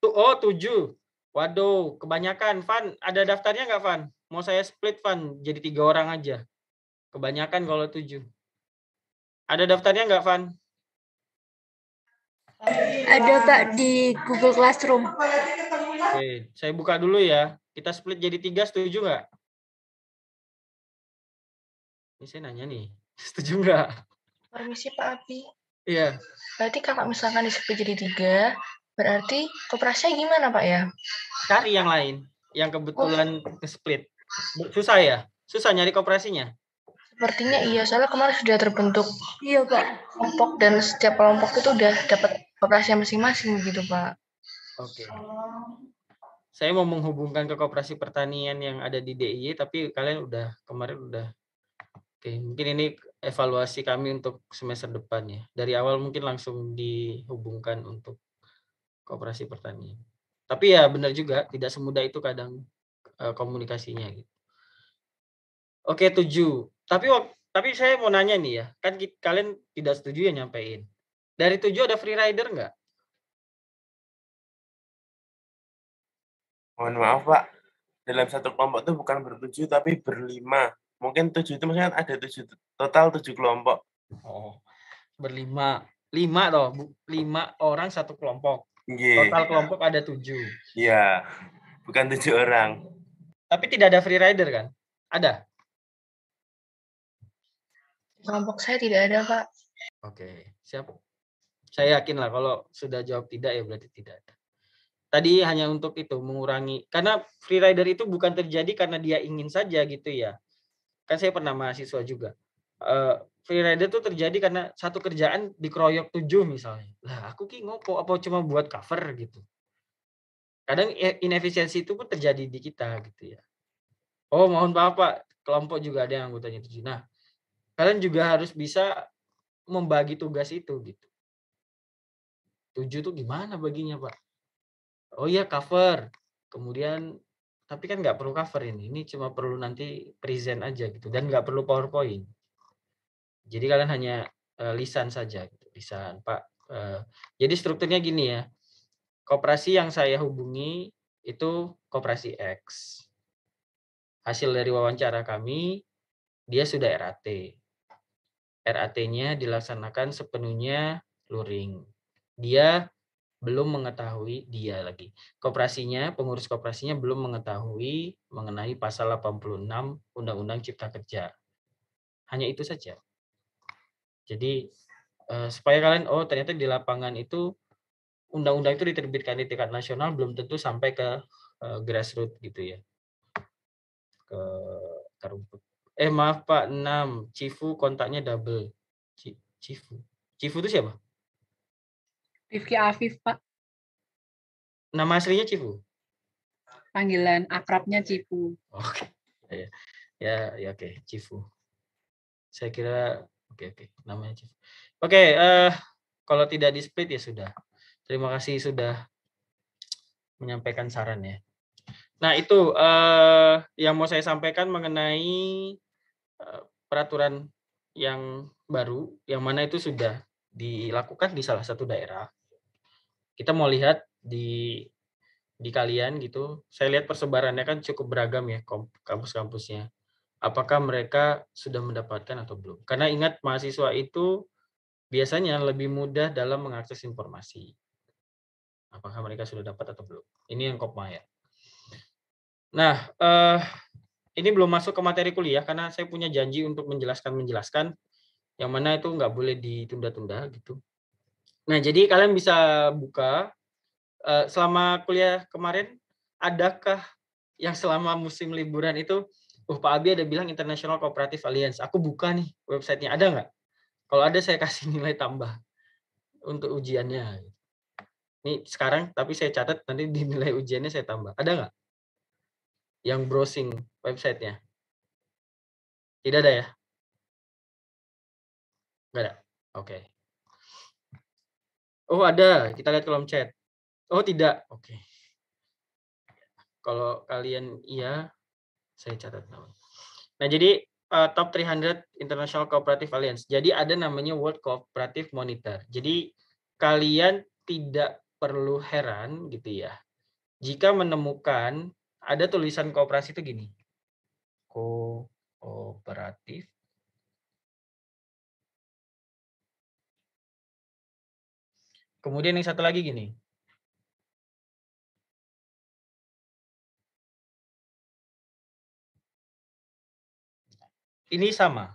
Oh, 7. Waduh, kebanyakan. Van, ada daftarnya nggak, Van? Mau saya split, Van, jadi 3 orang aja. Kebanyakan kalau 7. Ada daftarnya nggak, Van? Ada, Pak, di Google Classroom. Oke, saya buka dulu ya. Kita split jadi 3, setuju nggak? Ini saya nanya nih, setuju nggak? Permisi, Pak Abi. Iya. Berarti kalau misalkan di split jadi 3, berarti koperasinya gimana, Pak ya? Cari yang lain, yang kebetulan ke-split. Susah ya? Susah nyari koperasinya? Sepertinya iya, soalnya kemarin sudah terbentuk kelompok dan setiap kelompok itu udah dapat koperasi masing-masing begitu, Pak. Oke. Saya mau menghubungkan ke koperasi pertanian yang ada di DIY, tapi kalian kemarin udah. Oke, mungkin ini evaluasi kami untuk semester depan ya. Dari awal mungkin langsung dihubungkan untuk koperasi pertanian. Tapi ya benar juga, tidak semudah itu kadang komunikasinya gitu. Oke, 7. Tapi saya mau nanya nih ya, kan kalian tidak setuju ya nyampein. Dari 7 ada free rider nggak? Mohon maaf, Pak. Dalam satu kelompok itu bukan ber-7 tapi ber-5. Mungkin 7 itu maksudnya ada 7, total 7 kelompok. Oh, ber-5. 5 toh, 5 orang satu kelompok. Yeah. Total kelompok ada 7. Iya, bukan 7 orang. Tapi tidak ada free rider kan? Ada? Kelompok saya tidak ada, Pak. Oke, siap. Saya yakin lah kalau sudah jawab tidak ya berarti tidak ada. Tadi hanya untuk itu, mengurangi. Karena free rider itu bukan terjadi karena dia ingin saja gitu ya. Kan saya pernah mahasiswa juga. Free rider itu terjadi karena satu kerjaan dikeroyok 7 misalnya. Lah aku ngopo apa cuma buat cover gitu. Kadang inefisiensi itu pun terjadi di kita gitu ya. Oh mohon maaf Pak, kelompok juga ada yang anggotanya 7. Nah, kalian juga harus bisa membagi tugas itu gitu. 7 itu gimana baginya Pak? Oh iya cover. Kemudian tapi kan nggak perlu cover ini. Ini cuma perlu nanti present aja gitu dan nggak perlu PowerPoint. Jadi kalian hanya lisan saja gitu. Lisan Pak. Jadi strukturnya gini ya. Koperasi yang saya hubungi itu koperasi X. Hasil dari wawancara kami dia sudah RAT. RAT-nya dilaksanakan sepenuhnya luring. Dia belum mengetahui koperasinya, pengurus koperasinya belum mengetahui mengenai pasal 86 Undang-Undang Cipta Kerja. Hanya itu saja. Jadi supaya kalian ternyata di lapangan itu undang-undang itu diterbitkan di tingkat nasional belum tentu sampai ke grassroots gitu ya. Ke rumput. Maaf Pak, 6. Cifu kontaknya double. Cifu itu siapa? Rifki Afif, Pak. Nama aslinya Cifu? Panggilan akrabnya Cifu. Oke. Ya, oke, Cifu. Saya kira oke, namanya Cifu. Oke, kalau tidak di split ya sudah. Terima kasih sudah menyampaikan saran ya. Nah, itu yang mau saya sampaikan mengenai peraturan yang baru, yang mana itu sudah dilakukan di salah satu daerah. Kita mau lihat di kalian gitu. Saya lihat persebarannya kan cukup beragam ya kampus-kampusnya. apakah mereka sudah mendapatkan atau belum. Karena ingat, mahasiswa itu biasanya lebih mudah dalam mengakses informasi. Apakah mereka sudah dapat atau belum. Ini yang Kopmaya. Nah, ini belum masuk ke materi kuliah karena saya punya janji untuk menjelaskan yang mana itu nggak boleh ditunda-tunda gitu. Nah, jadi kalian bisa buka selama kuliah kemarin, adakah yang selama musim liburan itu, Pak Abi ada bilang International Cooperative Alliance. Aku buka nih websitenya, ada nggak? Kalau ada saya kasih nilai tambah untuk ujiannya. Ini sekarang, tapi saya catat nanti di nilai ujiannya saya tambah. Ada nggak? Yang browsing websitenya? Tidak ada ya? Nggak ada? Oke. Oh ada, kita lihat kolom chat. Oh tidak, oke. Kalau kalian iya, saya catat nama. Nah jadi top 300 International Cooperative Alliance. Jadi ada namanya World Cooperative Monitor. Jadi kalian tidak perlu heran gitu ya, jika menemukan ada tulisan kooperasi itu gini. Kooperatif. Kemudian yang satu lagi gini. Ini sama.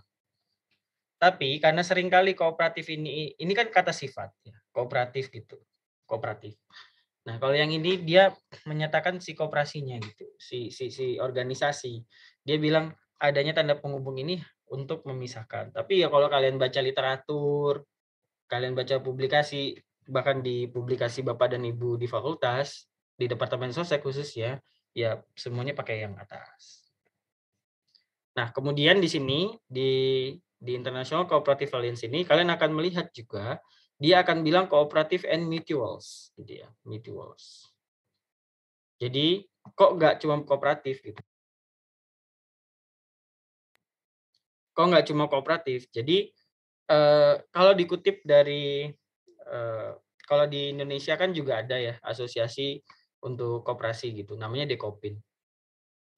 Tapi karena seringkali kooperatif ini kan kata sifat ya, kooperatif gitu. Kooperatif. Nah, kalau yang ini dia menyatakan si kooperasinya gitu, si organisasi. Dia bilang adanya tanda penghubung ini untuk memisahkan. Tapi ya kalau kalian baca literatur, kalian baca publikasi, bahkan di publikasi Bapak dan Ibu di fakultas, di Departemen Sostek khususnya, ya semuanya pakai yang atas. Nah, kemudian di sini di International Cooperative Alliance ini kalian akan melihat juga dia akan bilang cooperative and mutuals, gitu ya, mutuals. Jadi kok nggak cuma kooperatif gitu? Kok nggak cuma kooperatif? Jadi kalau dikutip dari kalau di Indonesia kan juga ada ya asosiasi untuk koperasi gitu, namanya Dekopin,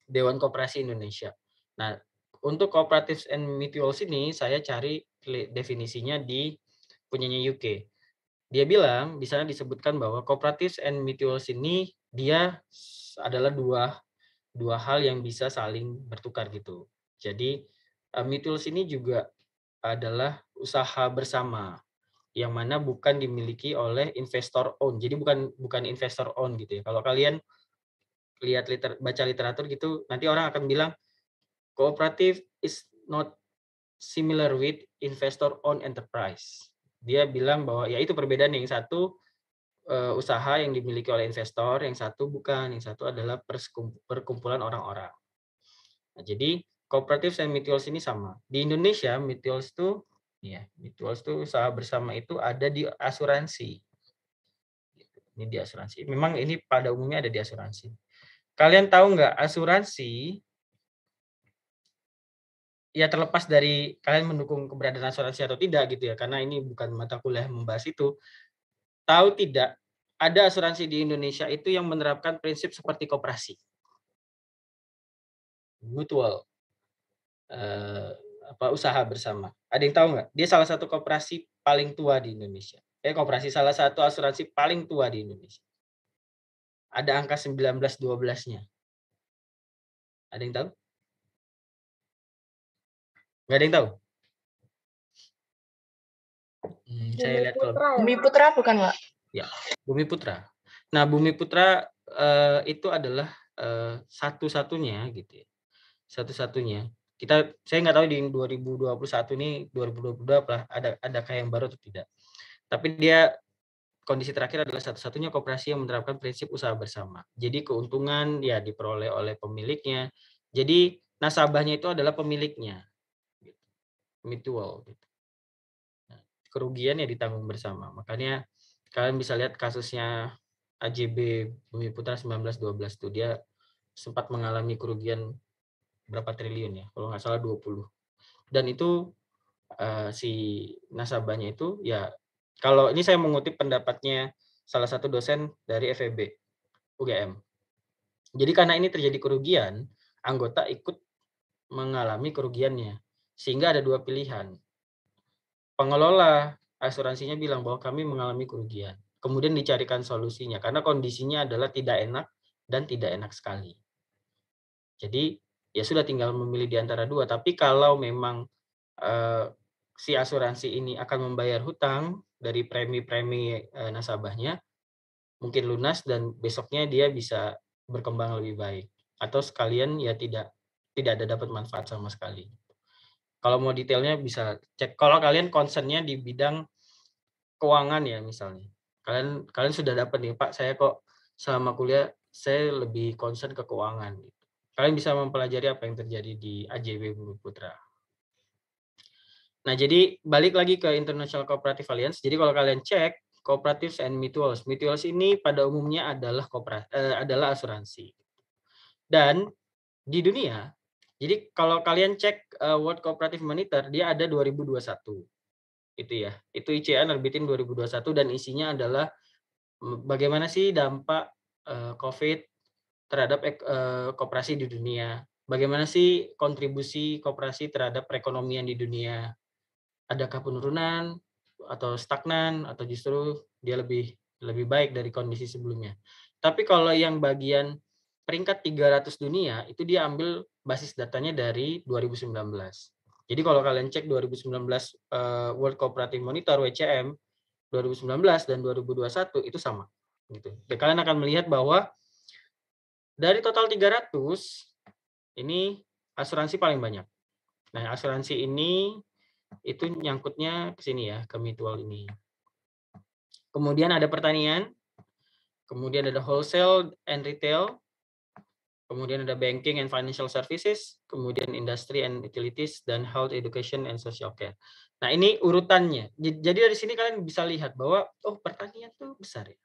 Dewan Koperasi Indonesia. Nah, untuk cooperatives and mutuals ini saya cari definisinya di punyanya UK. Dia bilang di sana disebutkan bahwa cooperatives and mutuals ini dia adalah dua hal yang bisa saling bertukar gitu. Jadi mutuals ini juga adalah usaha bersama yang mana bukan dimiliki oleh investor own. Jadi bukan investor own gitu ya. Kalau kalian lihat baca literatur gitu, nanti orang akan bilang cooperative is not similar with investor owned enterprise. Dia bilang bahwa ya itu perbedaan, yang satu usaha yang dimiliki oleh investor, yang satu bukan, yang satu adalah perkumpulan orang-orang. Nah, jadi cooperative and mutuals ini sama. Di Indonesia mutuals itu usaha bersama itu ada di asuransi. Ini di asuransi. Memang ini pada umumnya ada di asuransi. Kalian tahu nggak asuransi? Ya terlepas dari kalian mendukung keberadaan asuransi atau tidak gitu ya, karena ini bukan mata kuliah membahas itu. Tahu tidak, ada asuransi di Indonesia itu yang menerapkan prinsip seperti koperasi. Mutual. Usaha bersama. Ada yang tahu nggak? Dia salah satu koperasi paling tua di Indonesia. Salah satu asuransi paling tua di Indonesia. Ada angka 19-12-nya. Ada yang tahu? Nggak ada yang tahu? Saya lihat kalau Bumi Putra bukan, Pak? Ya, Bumi Putra. Nah, Bumi Putra itu adalah satu-satunya gitu ya. Satu-satunya. Saya nggak tahu di 2021 ini 2022 apa ada kayak yang baru atau tidak. Tapi dia kondisi terakhir adalah satu-satunya koperasi yang menerapkan prinsip usaha bersama. Jadi keuntungan ya diperoleh oleh pemiliknya. Jadi nasabahnya itu adalah pemiliknya. Mutual. Nah, kerugian ya ditanggung bersama. Makanya kalian bisa lihat kasusnya AJB Bumi Putra 1912 itu dia sempat mengalami kerugian berapa triliun ya, kalau nggak salah 20. Dan itu si nasabahnya itu ya, kalau ini saya mengutip pendapatnya salah satu dosen dari FEB UGM. Jadi karena ini terjadi kerugian, anggota ikut mengalami kerugiannya. Sehingga ada dua pilihan. Pengelola asuransinya bilang bahwa kami mengalami kerugian. Kemudian dicarikan solusinya karena kondisinya adalah tidak enak dan tidak enak sekali. Jadi ya sudah tinggal memilih di antara dua. Tapi kalau memang si asuransi ini akan membayar hutang dari premi-premi nasabahnya, mungkin lunas dan besoknya dia bisa berkembang lebih baik. Atau sekalian ya tidak ada dapat manfaat sama sekali. Kalau mau detailnya bisa cek. Kalau kalian concernnya di bidang keuangan ya misalnya, kalian sudah dapat nih Pak, saya kok selama kuliah saya lebih concern ke keuangan. Kalian bisa mempelajari apa yang terjadi di AJW Bumi Putra. Nah, jadi balik lagi ke International Cooperative Alliance. Jadi kalau kalian cek cooperatives and mutuals, mutuals ini pada umumnya adalah asuransi. Dan di dunia, jadi kalau kalian cek World Cooperative Monitor, dia ada 2021. Itu ya. Itu ICA nerbitin 2021 dan isinya adalah bagaimana sih dampak COVID terhadap koperasi di dunia. Bagaimana sih kontribusi koperasi terhadap perekonomian di dunia. Adakah penurunan atau stagnan atau justru dia lebih baik dari kondisi sebelumnya. Tapi kalau yang bagian peringkat 300 dunia itu dia ambil basis datanya dari 2019. Jadi kalau kalian cek 2019 World Cooperative Monitor WCM 2019 dan 2021 itu sama gitu. Dan kalian akan melihat bahwa dari total 300 ini asuransi paling banyak. Nah, asuransi ini itu nyangkutnya ke sini ya, ke mutual ini. Kemudian ada pertanian, kemudian ada wholesale and retail, kemudian ada banking and financial services, kemudian industry and utilities, dan health, education, and social care. Nah, ini urutannya. Jadi dari sini kalian bisa lihat bahwa, oh pertanian tuh besar ya.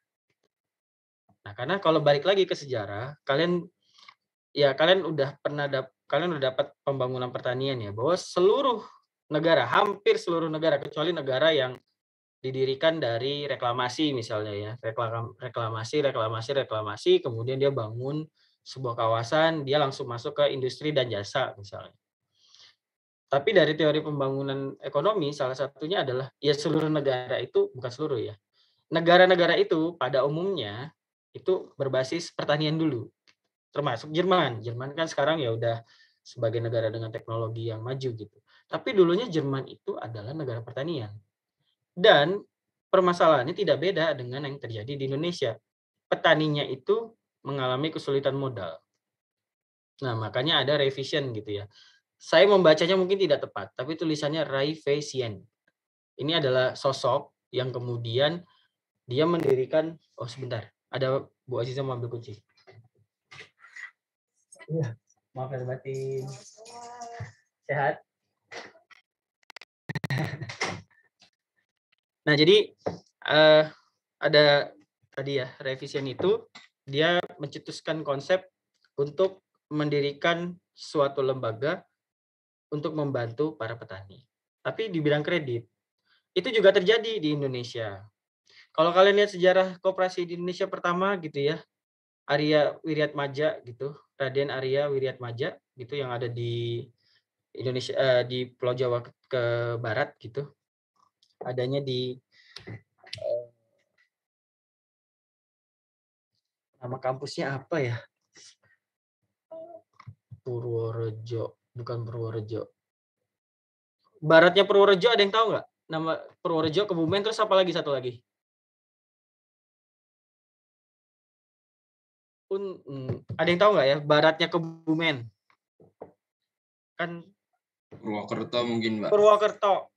Nah, karena kalau balik lagi ke sejarah, kalian udah dapat pembangunan pertanian ya, bahwa seluruh negara, hampir seluruh negara, kecuali negara yang didirikan dari reklamasi misalnya ya, reklamasi, kemudian dia bangun sebuah kawasan, dia langsung masuk ke industri dan jasa misalnya. Tapi dari teori pembangunan ekonomi, salah satunya adalah ya seluruh negara itu, bukan seluruh ya, negara-negara itu pada umumnya itu berbasis pertanian dulu, termasuk Jerman. Jerman kan sekarang ya udah sebagai negara dengan teknologi yang maju gitu. Tapi dulunya Jerman itu adalah negara pertanian. Dan permasalahannya tidak beda dengan yang terjadi di Indonesia. Petaninya itu mengalami kesulitan modal. Nah, makanya ada revision gitu ya. Saya membacanya mungkin tidak tepat, tapi tulisannya Raiffeisen. Ini adalah sosok yang kemudian dia mendirikan, oh sebentar, ada Bu Aziza mau ambil kunci. Iya, maaf ya batin. Sehat? Nah, jadi ada tadi ya, revision itu dia mencetuskan konsep untuk mendirikan suatu lembaga untuk membantu para petani. Tapi di bidang kredit, itu juga terjadi di Indonesia. Kalau kalian lihat sejarah koperasi di Indonesia pertama gitu ya, Arya Wiryatmaja gitu, Raden Arya Wiryatmaja gitu yang ada di Indonesia, di Pulau Jawa ke barat gitu. Adanya di nama kampusnya apa ya? Purworejo, bukan Purworejo. Baratnya Purworejo ada yang tahu nggak? Nama Purworejo, Kebumen, terus apa lagi satu lagi? Ada yang tahu nggak ya? Baratnya Kebumen. Kan Purwokerto mungkin, Mbak. Purwokerto.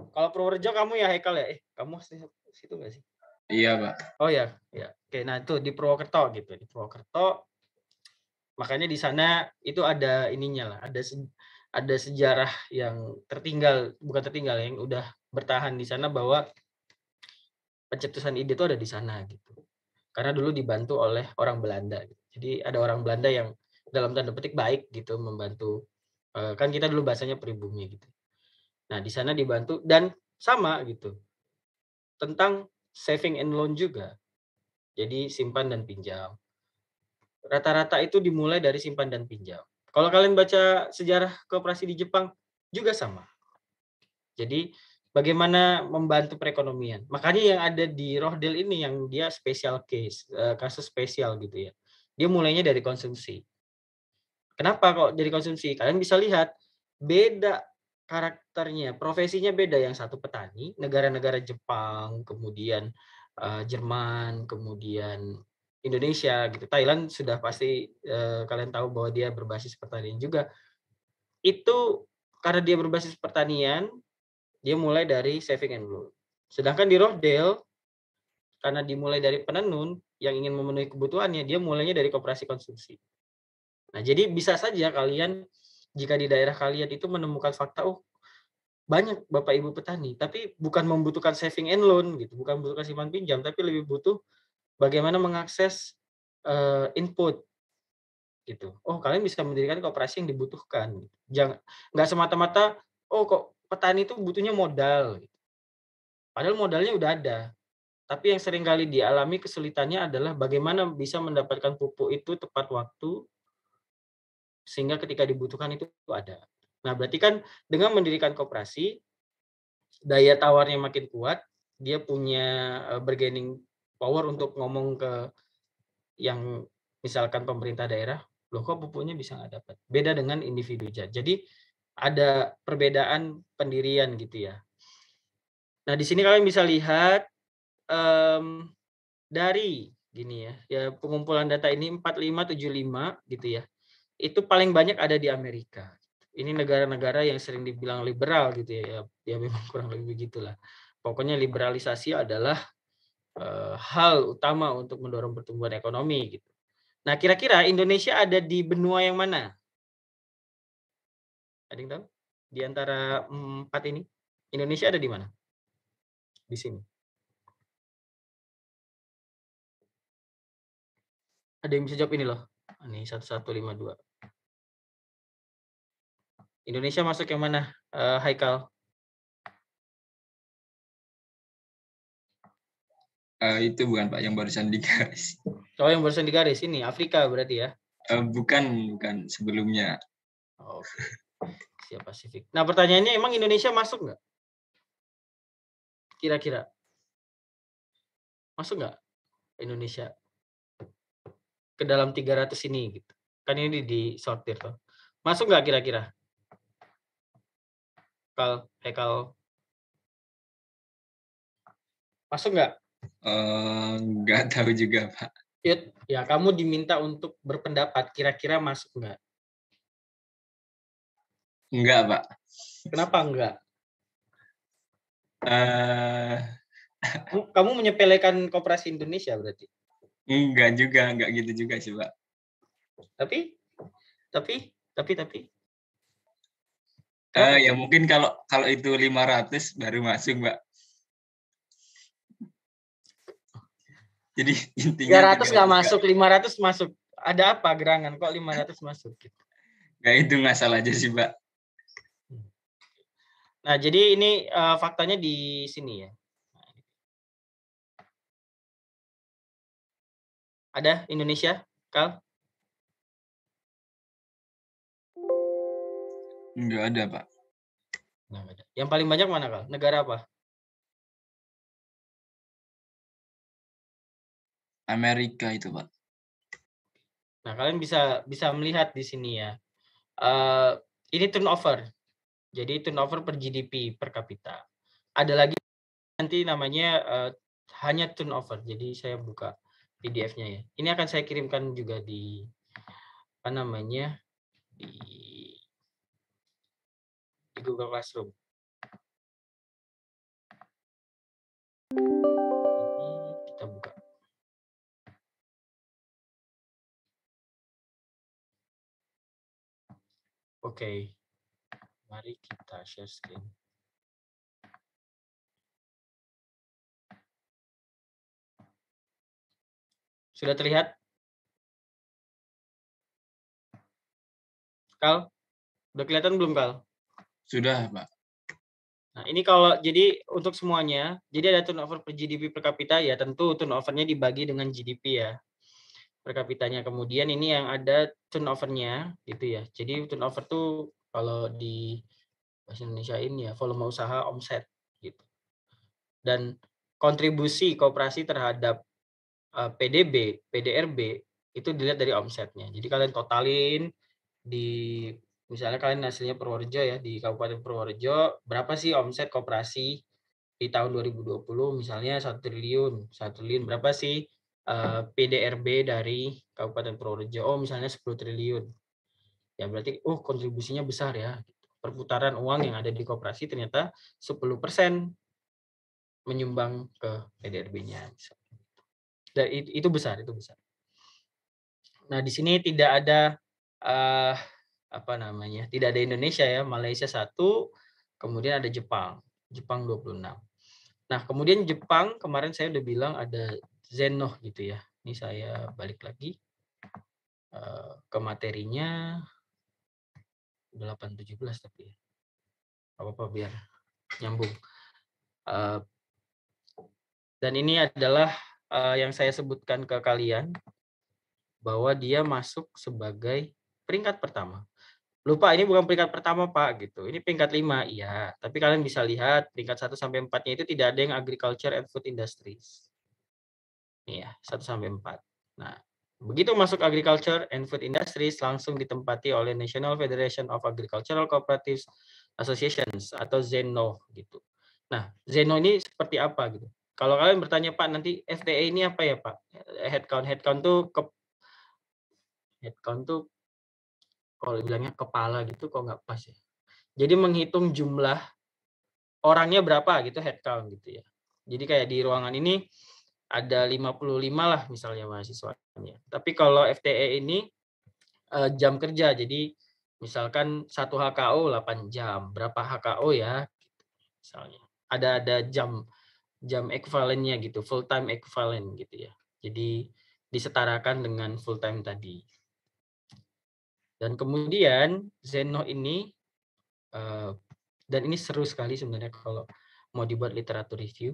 Kalau Purworejo kamu ya Haikal ya? Kamu situ nggak sih? Iya, Pak. Oh ya, ya. Oke, nah itu di Purwokerto gitu. Di Purwokerto, makanya di sana itu ada ininya lah, ada sejarah yang bukan tertinggal, yang udah bertahan di sana bahwa pencetusan ide itu ada di sana gitu. Karena dulu dibantu oleh orang Belanda. Gitu. Jadi ada orang Belanda yang dalam tanda petik baik gitu membantu. Kan kita dulu bahasanya pribumi gitu. Nah di sana dibantu dan sama gitu tentang saving and loan juga. Jadi simpan dan pinjam. Rata-rata itu dimulai dari simpan dan pinjam. Kalau kalian baca sejarah koperasi di Jepang juga sama. Jadi bagaimana membantu perekonomian. Makanya yang ada di Rohdel ini yang dia special case, kasus spesial gitu ya. Dia mulainya dari konsumsi. Kenapa kok dari konsumsi? Kalian bisa lihat beda karakternya, profesinya beda. Yang satu petani, negara-negara Jepang, kemudian Jerman, kemudian Indonesia gitu. Thailand sudah pasti kalian tahu bahwa dia berbasis pertanian juga. Itu karena dia berbasis pertanian, dia mulai dari saving and loan. Sedangkan di Rohdel, karena dimulai dari penenun yang ingin memenuhi kebutuhannya, dia mulainya dari koperasi konsumsi. Nah, jadi bisa saja kalian, jika di daerah kalian itu menemukan fakta, oh banyak Bapak Ibu petani, tapi bukan membutuhkan saving and loan, gitu, bukan membutuhkan simpan pinjam, tapi lebih butuh bagaimana mengakses input. Gitu. Oh, kalian bisa mendirikan koperasi yang dibutuhkan. Jangan nggak semata-mata, oh kok petani itu butuhnya modal. Padahal modalnya udah ada. Tapi yang seringkali dialami kesulitannya adalah bagaimana bisa mendapatkan pupuk itu tepat waktu sehingga ketika dibutuhkan itu ada. Nah, berarti kan dengan mendirikan koperasi, daya tawarnya makin kuat, dia punya bargaining power untuk ngomong ke yang misalkan pemerintah daerah, loh kok pupuknya bisa nggak dapat. Beda dengan individu. Jadi ada perbedaan pendirian gitu ya. Nah, di sini kalian bisa lihat dari gini ya pengumpulan data ini 4575 gitu ya. Itu paling banyak ada di Amerika. Ini negara-negara yang sering dibilang liberal gitu ya. Ya memang kurang lebih begitulah. Pokoknya liberalisasi adalah hal utama untuk mendorong pertumbuhan ekonomi gitu. Nah, kira-kira Indonesia ada di benua yang mana? Ada yang tahu? Di antara 4 ini, Indonesia ada di mana? Di sini. Ada yang bisa jawab ini loh. Ini 1152. Indonesia masuk yang mana, Haikal? Itu bukan Pak, yang barusan digaris. Oh, yang barusan digaris ini Afrika berarti ya? Bukan sebelumnya. Oh, oke. Asia Pasifik. Nah, pertanyaannya emang Indonesia masuk nggak? Kira-kira masuk nggak Indonesia ke dalam 300 ini gitu? Kan ini disortir tuh. Masuk nggak kira-kira? Haikal. Masuk nggak? Nggak tahu juga Pak. Ya, kamu diminta untuk berpendapat. Kira-kira masuk nggak? Enggak Pak. Kenapa enggak? Kamu menyepelekan koperasi Indonesia berarti? Enggak gitu juga sih Pak. Tapi. Ya mungkin kalau itu 500 baru masuk Mbak. Jadi intinya 300 nggak masuk, 500 masuk. Ada apa gerangan kok 500 masuk? Nggak itu ngasal aja sih Mbak. Nah, jadi ini faktanya di sini ya. Ada Indonesia, Kal? Nggak ada, Pak. Nggak ada. Yang paling banyak mana, Kal? Negara apa? Amerika itu, Pak. Nah, kalian bisa melihat di sini ya. Ini turnover. Jadi turnover per GDP per kapita. Ada lagi nanti namanya hanya turnover. Jadi saya buka PDF-nya ya. Ini akan saya kirimkan juga di di Google Classroom. Ini kita buka. Oke. Mari kita share screen. Sudah terlihat? Kal? Udah kelihatan belum, Kal? Sudah, Pak. Nah, ini kalau jadi untuk semuanya, jadi ada turnover per GDP per kapita ya, tentu turnovernya dibagi dengan GDP ya. per kapitanya. Kemudian ini yang ada turnover-nya gitu ya. Jadi turnover tuh kalau di bahasa Indonesia ini ya volume usaha omset gitu. Dan kontribusi koperasi terhadap PDB, PDRB itu dilihat dari omsetnya. Jadi kalian totalin di misalnya kalian hasilnya Purworejo ya, di Kabupaten Purworejo berapa sih omset koperasi di tahun 2020 misalnya 1 triliun. 1 triliun berapa sih PDRB dari Kabupaten Purworejo? Oh, misalnya 10 triliun. Ya berarti kontribusinya besar ya. Perputaran uang yang ada di koperasi ternyata 10% menyumbang ke PDRB-nya. Dan itu besar, itu besar. Nah, di sini tidak ada tidak ada Indonesia ya, Malaysia 1, kemudian ada Jepang 26. Nah, kemudian Jepang kemarin saya udah bilang ada Zeno gitu ya. Ini saya balik lagi ke materinya 817 tapi ya. Apa-apa biar nyambung. Dan ini adalah yang saya sebutkan ke kalian bahwa dia masuk sebagai peringkat pertama. Lupa ini bukan peringkat pertama Pak gitu. Ini peringkat 5 iya, tapi kalian bisa lihat peringkat 1 sampai 4-nya itu tidak ada yang agriculture and food industries. Iya, 1 sampai 4. Nah, begitu masuk agriculture and food industries langsung ditempati oleh National Federation of Agricultural Cooperatives Associations atau ZENO gitu. Nah, ZENO ini seperti apa gitu? Kalau kalian bertanya Pak nanti FTE ini apa ya Pak? Headcount tuh kalau bilangnya kepala gitu kok nggak pas ya. Jadi menghitung jumlah orangnya berapa gitu headcount gitu ya. Jadi kayak di ruangan ini ada 55 lah misalnya mahasiswanya. Tapi kalau FTE ini jam kerja. Jadi misalkan 1 HKO 8 jam. Berapa HKO ya? Misalnya. Ada jam ekuivalennya gitu, full time equivalent gitu ya. Jadi disetarakan dengan full time tadi. Dan kemudian Zeno ini dan ini seru sekali sebenarnya kalau mau dibuat literatur review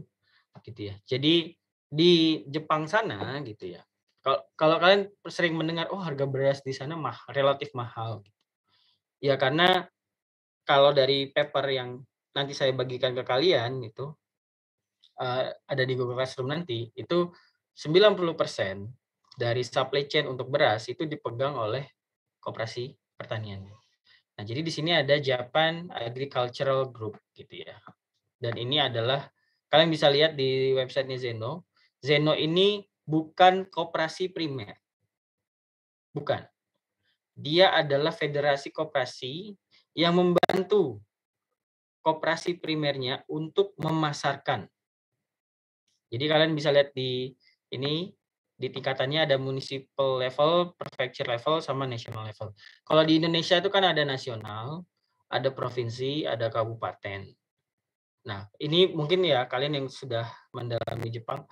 gitu ya. Jadi di Jepang sana gitu ya. Kalau kalian sering mendengar harga beras di sana relatif mahal. Ya karena kalau dari paper yang nanti saya bagikan ke kalian itu ada di Google Classroom nanti itu 90% dari supply chain untuk beras itu dipegang oleh koperasi pertanian. Nah, jadi di sini ada Japan Agricultural Group gitu ya. Dan ini adalah kalian bisa lihat di websitenya Zeno. Zeno ini bukan koperasi primer. Bukan. Dia adalah federasi koperasi yang membantu koperasi primernya untuk memasarkan. Jadi kalian bisa lihat di ini di tingkatannya ada municipal level, prefecture level, sama national level. Kalau di Indonesia itu kan ada nasional, ada provinsi, ada kabupaten. Nah, ini mungkin ya kalian yang sudah mendalami Jepang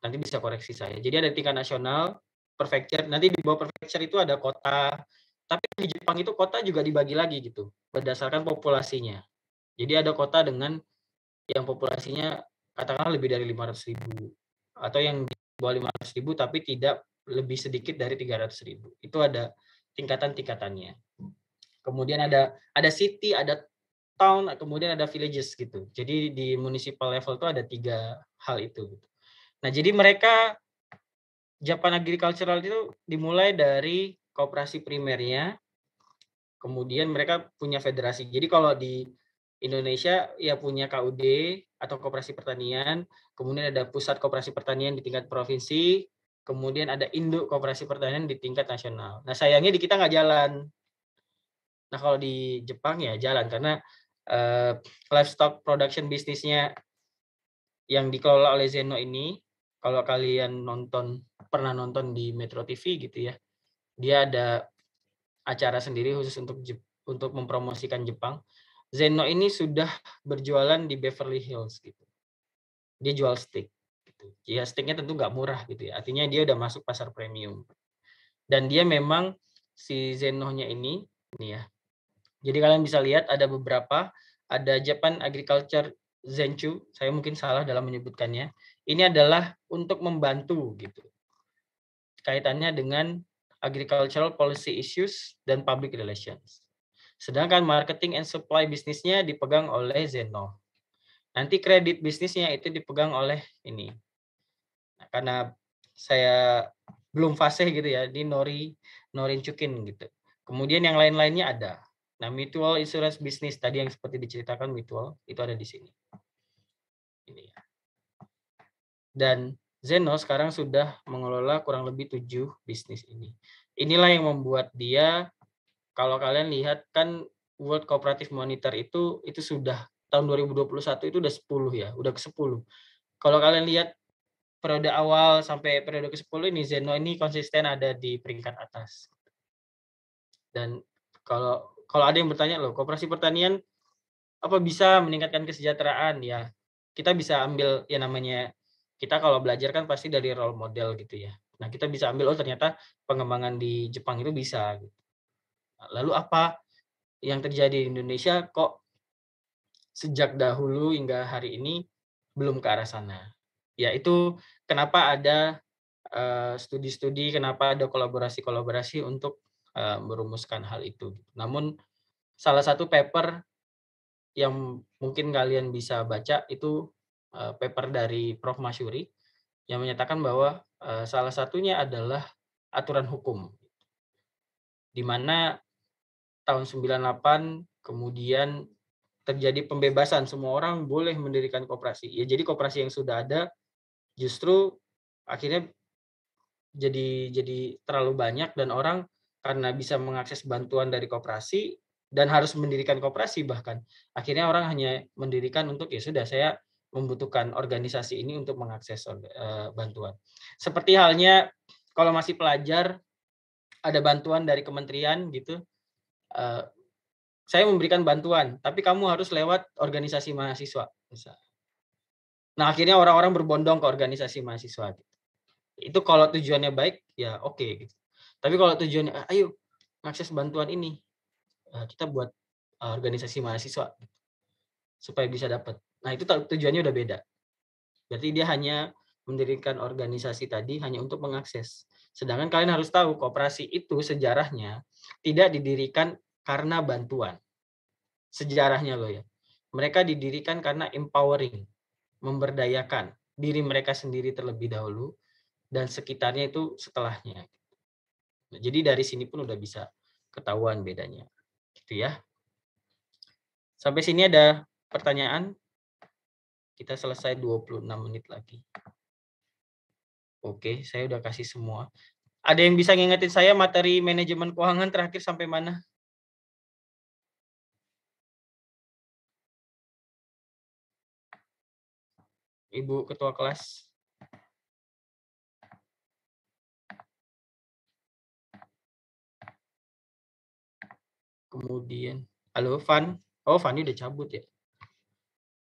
nanti bisa koreksi saya. Jadi ada tingkat nasional, prefecture, nanti di bawah prefecture itu ada kota. Tapi di Jepang itu kota juga dibagi lagi gitu, berdasarkan populasinya. Jadi ada kota dengan yang populasinya katakanlah lebih dari 500.000 atau yang di bawah 500.000 tapi tidak lebih sedikit dari 300.000. Itu ada tingkatan-tingkatannya. Kemudian ada city, ada town, kemudian ada villages gitu. Jadi di municipal level itu ada 3 hal itu. Nah, jadi mereka Japan Agricultural itu dimulai dari koperasi primernya, kemudian mereka punya federasi. Jadi kalau di Indonesia ya punya KUD atau koperasi pertanian, kemudian ada pusat koperasi pertanian di tingkat provinsi, kemudian ada induk koperasi pertanian di tingkat nasional. Nah, sayangnya di kita nggak jalan. Nah, kalau di Jepang ya jalan karena livestock production bisnisnya yang dikelola oleh Zeno ini, kalau kalian pernah nonton di Metro TV gitu ya, dia ada acara sendiri khusus untuk mempromosikan Jepang. Zeno ini sudah berjualan di Beverly Hills gitu. Dia jual steak. Gitu. Ya steaknya tentu nggak murah gitu ya. Artinya dia udah masuk pasar premium. Dan dia memang si Zeno-nya ini ya. Jadi kalian bisa lihat ada beberapa, ada Japan Agriculture Zenchu, saya mungkin salah dalam menyebutkannya. Ini adalah untuk membantu gitu. kaitannya dengan agricultural policy issues dan public relations. Sedangkan marketing and supply bisnisnya dipegang oleh Zeno. Nanti kredit bisnisnya itu dipegang oleh ini. Nah, karena saya belum fase gitu ya, di Norin Cukin gitu. Kemudian yang lain-lainnya ada. Nah, mutual insurance bisnis tadi yang seperti diceritakan mutual itu ada di sini. Ini ya. Dan Zeno sekarang sudah mengelola kurang lebih 7 bisnis ini. Inilah yang membuat dia, kalau kalian lihat kan World Cooperative Monitor itu sudah tahun 2021 itu udah 10 ya, udah ke-10. Kalau kalian lihat periode awal sampai periode ke-10 ini Zeno ini konsisten ada di peringkat atas. Dan kalau ada yang bertanya loh, koperasi pertanian apa bisa meningkatkan kesejahteraan ya? Kita bisa ambil ya namanya kita kalau belajar kan pasti dari role model gitu ya. Nah, kita bisa ambil ternyata pengembangan di Jepang itu bisa gitu. Lalu apa yang terjadi di Indonesia kok sejak dahulu hingga hari ini belum ke arah sana? Ya itu kenapa ada studi-studi, kenapa ada kolaborasi-kolaborasi untuk merumuskan hal itu. Namun salah satu paper yang mungkin kalian bisa baca itu paper dari Prof. Masyuri yang menyatakan bahwa salah satunya adalah aturan hukum. Di mana tahun 98 kemudian terjadi pembebasan, semua orang boleh mendirikan koperasi. Ya jadi koperasi yang sudah ada justru akhirnya jadi terlalu banyak dan orang karena bisa mengakses bantuan dari koperasi dan harus mendirikan koperasi bahkan akhirnya orang hanya mendirikan untuk ya sudah saya membutuhkan organisasi ini untuk mengakses bantuan. Seperti halnya kalau masih pelajar ada bantuan dari kementerian gitu, saya memberikan bantuan tapi kamu harus lewat organisasi mahasiswa. Nah akhirnya orang-orang berbondong ke organisasi mahasiswa. Gitu. Itu kalau tujuannya baik ya oke gitu. Tapi kalau tujuannya ayo mengakses bantuan ini kita buat organisasi mahasiswa gitu, supaya bisa dapat. Nah itu tujuannya udah beda. Berarti dia hanya mendirikan organisasi tadi hanya untuk mengakses. Sedangkan kalian harus tahu koperasi itu sejarahnya tidak didirikan karena bantuan. Sejarahnya loh ya. Mereka didirikan karena empowering, memberdayakan diri mereka sendiri terlebih dahulu dan sekitarnya itu setelahnya. Nah, jadi dari sini pun udah bisa ketahuan bedanya. Gitu ya. Sampai sini ada pertanyaan? Kita selesai 26 menit lagi. Oke, saya udah kasih semua. Ada yang bisa ngingetin saya materi manajemen keuangan terakhir sampai mana? Ibu Ketua Kelas. Kemudian, halo Van. Oh, Van udah cabut ya.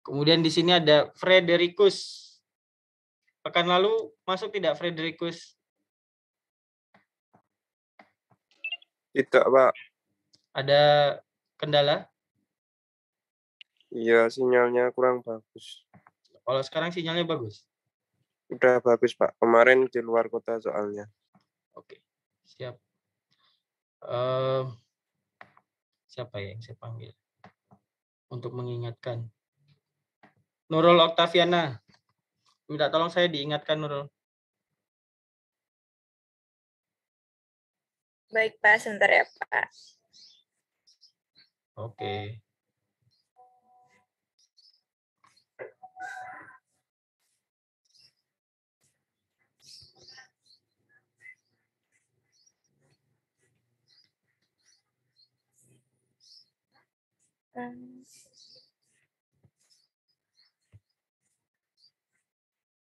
Kemudian di sini ada Fredericus. Pekan lalu masuk tidak Fredericus? Tidak, Pak. Ada kendala? Iya, sinyalnya kurang bagus. Kalau sekarang sinyalnya bagus? Udah bagus, Pak. Kemarin di luar kota soalnya. Oke, siap. Siapa ya yang saya panggil? Untuk mengingatkan. Nurul Oktaviana. Minta tolong saya diingatkan, Nurul. Baik, Pak. Sebentar ya, Pak. Oke.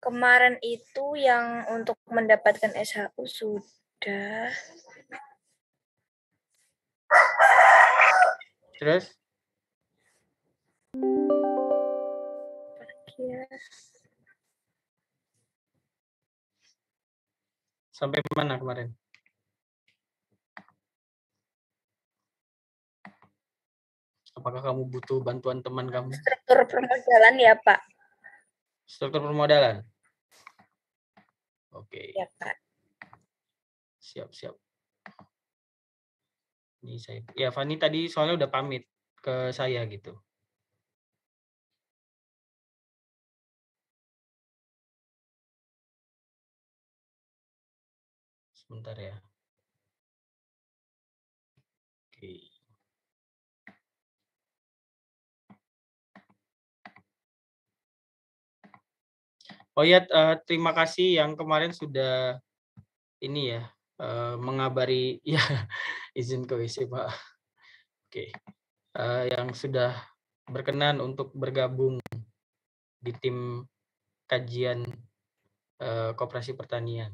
Kemarin itu yang untuk mendapatkan SHU sudah. Terus? Sampai mana kemarin? Apakah kamu butuh bantuan teman kamu? Struktur permodalan ya, Pak. Struktur permodalan? Oke. Ya, Pak. Siap. Ini saya. Ya, Fani tadi soalnya udah pamit ke saya gitu. Sebentar ya. Oke. Oh ya, terima kasih yang kemarin sudah ini ya, mengabari ya izin ke WC Pak. Oke, yang sudah berkenan untuk bergabung di tim kajian Koperasi Pertanian.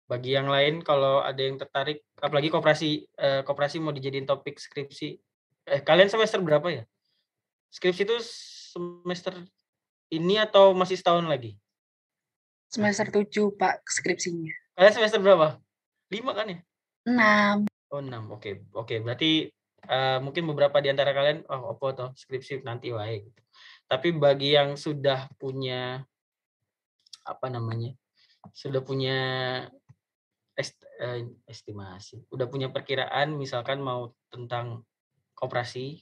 Bagi yang lain kalau ada yang tertarik, apalagi koperasi mau dijadiin topik skripsi. Kalian semester berapa ya? Skripsi itu semester ini atau masih setahun lagi? Semester 7, Pak, skripsinya. Kalian semester berapa? 5 kan ya? 6. Oh, 6. Oke. Berarti mungkin beberapa di antara kalian, apa toh skripsi nanti wae gitu. Tapi bagi yang sudah punya sudah punya estimasi, udah punya perkiraan misalkan mau tentang koperasi,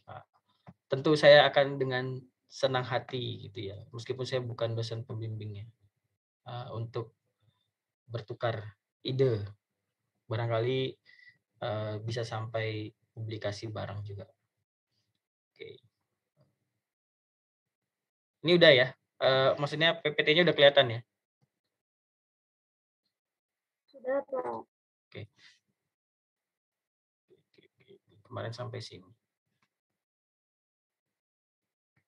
tentu saya akan dengan senang hati gitu ya, meskipun saya bukan dosen pembimbingnya, untuk bertukar ide, barangkali bisa sampai publikasi bareng juga. Oke. Ini udah ya, maksudnya PPT-nya udah kelihatan ya? Sudah, Pak. Oke. Kemarin sampai sini.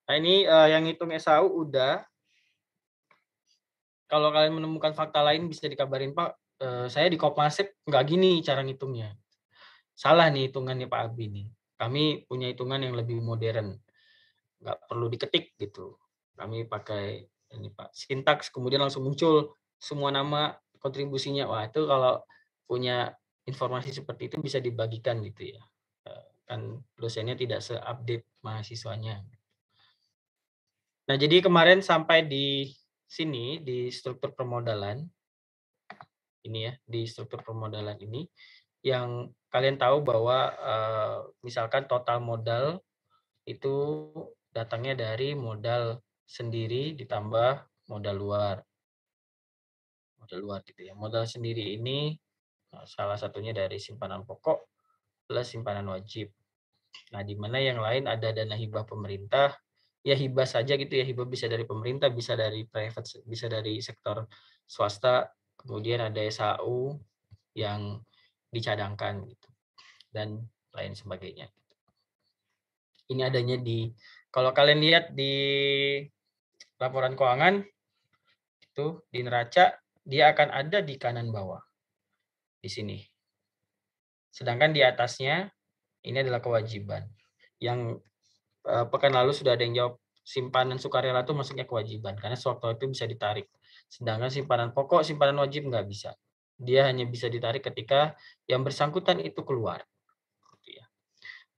Nah ini yang ngitung SAU udah. Kalau kalian menemukan fakta lain bisa dikabarin Pak. Saya di Kopmasep nggak gini cara ngitungnya. Salah nih hitungannya Pak Abi nih. Kami punya hitungan yang lebih modern. Nggak perlu diketik gitu. Kami pakai ini Pak, sintaks, kemudian langsung muncul semua nama kontribusinya. Wah itu kalau punya informasi seperti itu bisa dibagikan gitu ya. Kan dosennya tidak se-update mahasiswanya. Nah jadi kemarin sampai di sini di struktur permodalan ini ya, di struktur permodalan ini yang kalian tahu bahwa misalkan total modal itu datangnya dari modal sendiri ditambah modal luar gitu ya. Modal sendiri ini salah satunya dari simpanan pokok plus simpanan wajib. Nah, di mana yang lain ada dana hibah pemerintah, ya hibah saja gitu ya, hibah bisa dari pemerintah, bisa dari private, bisa dari sektor swasta, kemudian ada SAU yang dicadangkan gitu, dan lain sebagainya. Ini adanya kalau kalian lihat di laporan keuangan, itu di neraca, dia akan ada di kanan bawah, di sini. Sedangkan di atasnya, ini adalah kewajiban. Yang pekan lalu sudah ada yang jawab, simpanan sukarela itu masuknya kewajiban, karena sewaktu itu bisa ditarik. Sedangkan simpanan pokok, simpanan wajib nggak bisa. Dia hanya bisa ditarik ketika yang bersangkutan itu keluar.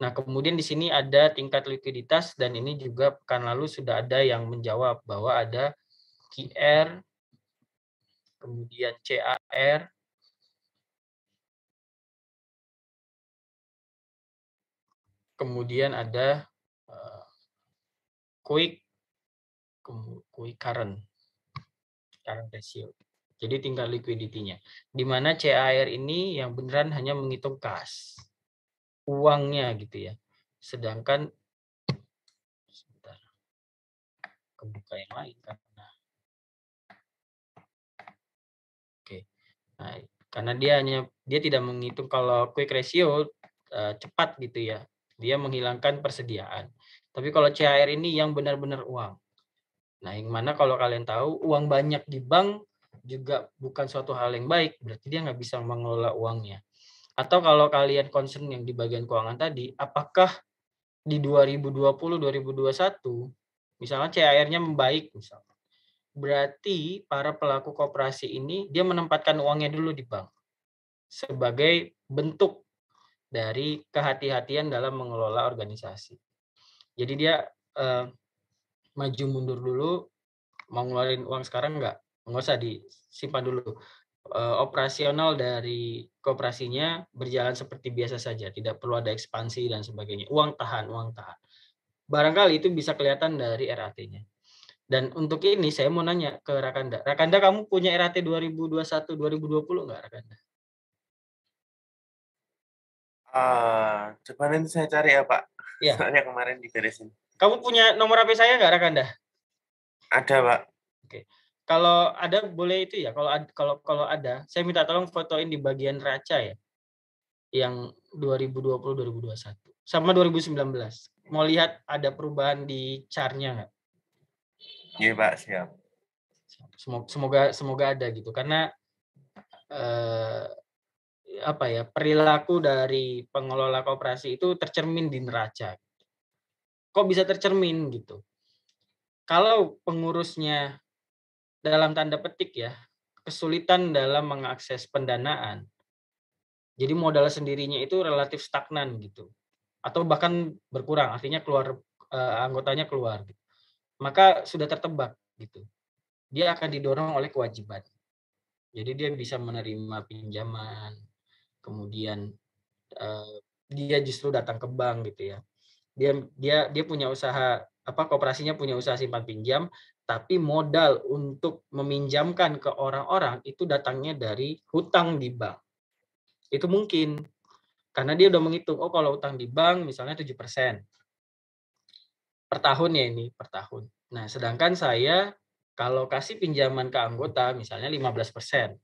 Nah, kemudian di sini ada tingkat likuiditas, dan ini juga pekan lalu sudah ada yang menjawab bahwa ada QR, kemudian CAR, kemudian ada quick current ratio. Jadi tingkat liquidity-nya. Di mana CAR ini yang beneran hanya menghitung kas, uangnya gitu ya. Sedangkan sebentar, kebuka yang lain karena nah, karena dia tidak menghitung kalau quick ratio cepat gitu ya. Dia menghilangkan persediaan. Tapi kalau CAR ini yang benar-benar uang. Nah, yang mana kalau kalian tahu uang banyak di bank juga bukan suatu hal yang baik, berarti dia nggak bisa mengelola uangnya. Atau kalau kalian concern yang di bagian keuangan tadi, apakah di 2020-2021 misalnya CAR-nya membaik misalnya, berarti para pelaku koperasi ini dia menempatkan uangnya dulu di bank sebagai bentuk dari kehati-hatian dalam mengelola organisasi. Jadi dia maju mundur dulu, mau ngeluarin uang sekarang nggak usah disimpan dulu. Operasional dari koperasinya berjalan seperti biasa saja, tidak perlu ada ekspansi dan sebagainya. Uang tahan. Barangkali itu bisa kelihatan dari RAT-nya. Dan untuk ini saya mau nanya ke Rakanda. Rakanda, kamu punya RAT 2021-2020 nggak, Rakanda? Coba nanti saya cari ya, Pak. Iya. Soalnya kemarin diberesin. Kamu punya nomor HP saya nggak, Rakanda? Ada, Pak. Oke. Kalau ada boleh itu ya. Kalau ada, saya minta tolong fotoin di bagian raca ya. Yang 2020-2021 sama 2019. Mau lihat ada perubahan di chart-nya nggak? Iya, Pak, siap. Semoga ada gitu, karena perilaku dari pengelola koperasi itu tercermin di neraca. Kok bisa tercermin gitu? Kalau pengurusnya dalam tanda petik ya kesulitan dalam mengakses pendanaan, jadi modal sendirinya itu relatif stagnan gitu, atau bahkan berkurang, artinya anggotanya keluar, gitu. Maka sudah tertebak gitu. Dia akan didorong oleh kewajiban. Jadi dia bisa menerima pinjaman, kemudian dia justru datang ke bank gitu ya. Dia punya usaha koperasinya punya usaha simpan pinjam, tapi modal untuk meminjamkan ke orang-orang itu datangnya dari hutang di bank. Itu mungkin karena dia udah menghitung, kalau utang di bank misalnya 7% per tahun ya, ini per tahun. Nah, sedangkan saya kalau kasih pinjaman ke anggota misalnya 15%.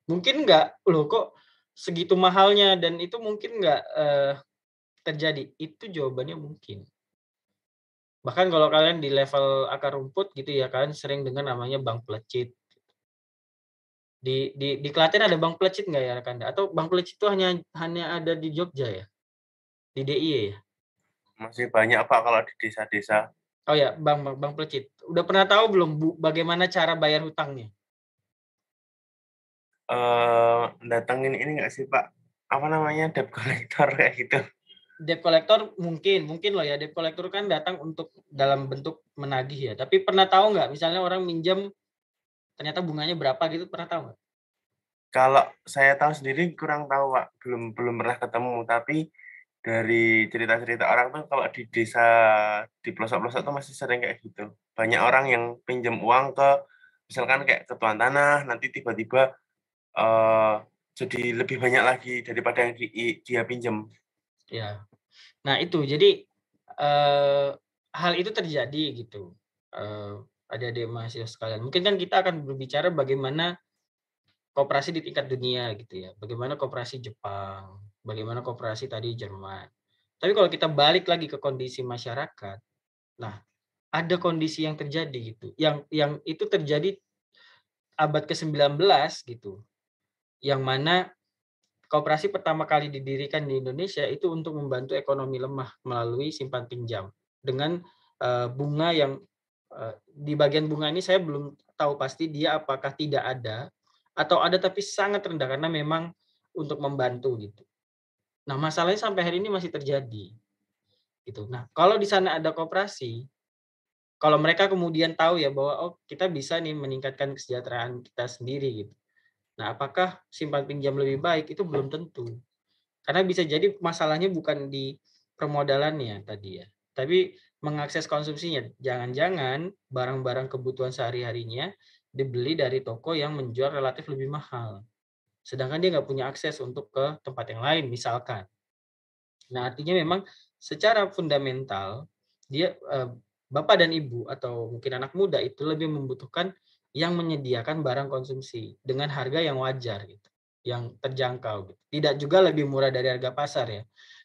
Mungkin nggak, loh kok segitu mahalnya, dan itu mungkin nggak terjadi. Itu jawabannya mungkin. Bahkan kalau kalian di level akar rumput gitu ya, kalian sering dengar namanya bank pelecit. Di Klaten ada bank pelecit nggak ya, Rakanda? Atau bank pelecit itu hanya ada di Jogja ya? Di DIY ya? Masih banyak, Pak, kalau di desa-desa. Oh ya, bank pelecit. Udah pernah tahu belum bagaimana cara bayar hutangnya? Datengin ini nggak sih, Pak? Apa namanya, debt collector kayak gitu? Debt collector mungkin loh ya. Debt collector kan datang untuk dalam bentuk menagih ya. Tapi pernah tahu nggak? Misalnya orang minjam ternyata bunganya berapa gitu, pernah tahu nggak? Kalau saya tahu sendiri kurang tahu, Pak. Belum pernah ketemu. Tapi dari cerita-cerita orang tuh kalau di desa, di pelosok-pelosok tuh masih sering kayak gitu. Banyak orang yang pinjam uang ke misalkan kayak ke tuan tanah, nanti tiba-tiba jadi lebih banyak lagi daripada yang dia pinjam. Ya. Nah, itu. Jadi hal itu terjadi gitu. Adik-adik mahasiswa sekalian. Mungkin kan kita akan berbicara bagaimana koperasi di tingkat dunia gitu ya. Bagaimana koperasi Jepang, bagaimana koperasi tadi Jerman. Tapi kalau kita balik lagi ke kondisi masyarakat, nah ada kondisi yang terjadi gitu. Yang itu terjadi abad ke-19 gitu. Yang mana koperasi pertama kali didirikan di Indonesia itu untuk membantu ekonomi lemah melalui simpan pinjam dengan bunga yang di bagian bunga ini saya belum tahu pasti dia apakah tidak ada atau ada tapi sangat rendah karena memang untuk membantu gitu. Nah, masalahnya sampai hari ini masih terjadi gitu. Nah, kalau di sana ada koperasi, kalau mereka kemudian tahu ya bahwa kita bisa nih meningkatkan kesejahteraan kita sendiri gitu. Nah, apakah simpan pinjam lebih baik? Itu belum tentu. Karena bisa jadi masalahnya bukan di permodalannya tadi ya, tapi mengakses konsumsinya. Jangan-jangan barang-barang kebutuhan sehari-harinya dibeli dari toko yang menjual relatif lebih mahal. Sedangkan dia nggak punya akses untuk ke tempat yang lain misalkan. Nah, artinya memang secara fundamental dia bapak dan ibu atau mungkin anak muda itu lebih membutuhkan yang menyediakan barang konsumsi dengan harga yang wajar gitu, yang terjangkau gitu. Tidak juga lebih murah dari harga pasar ya.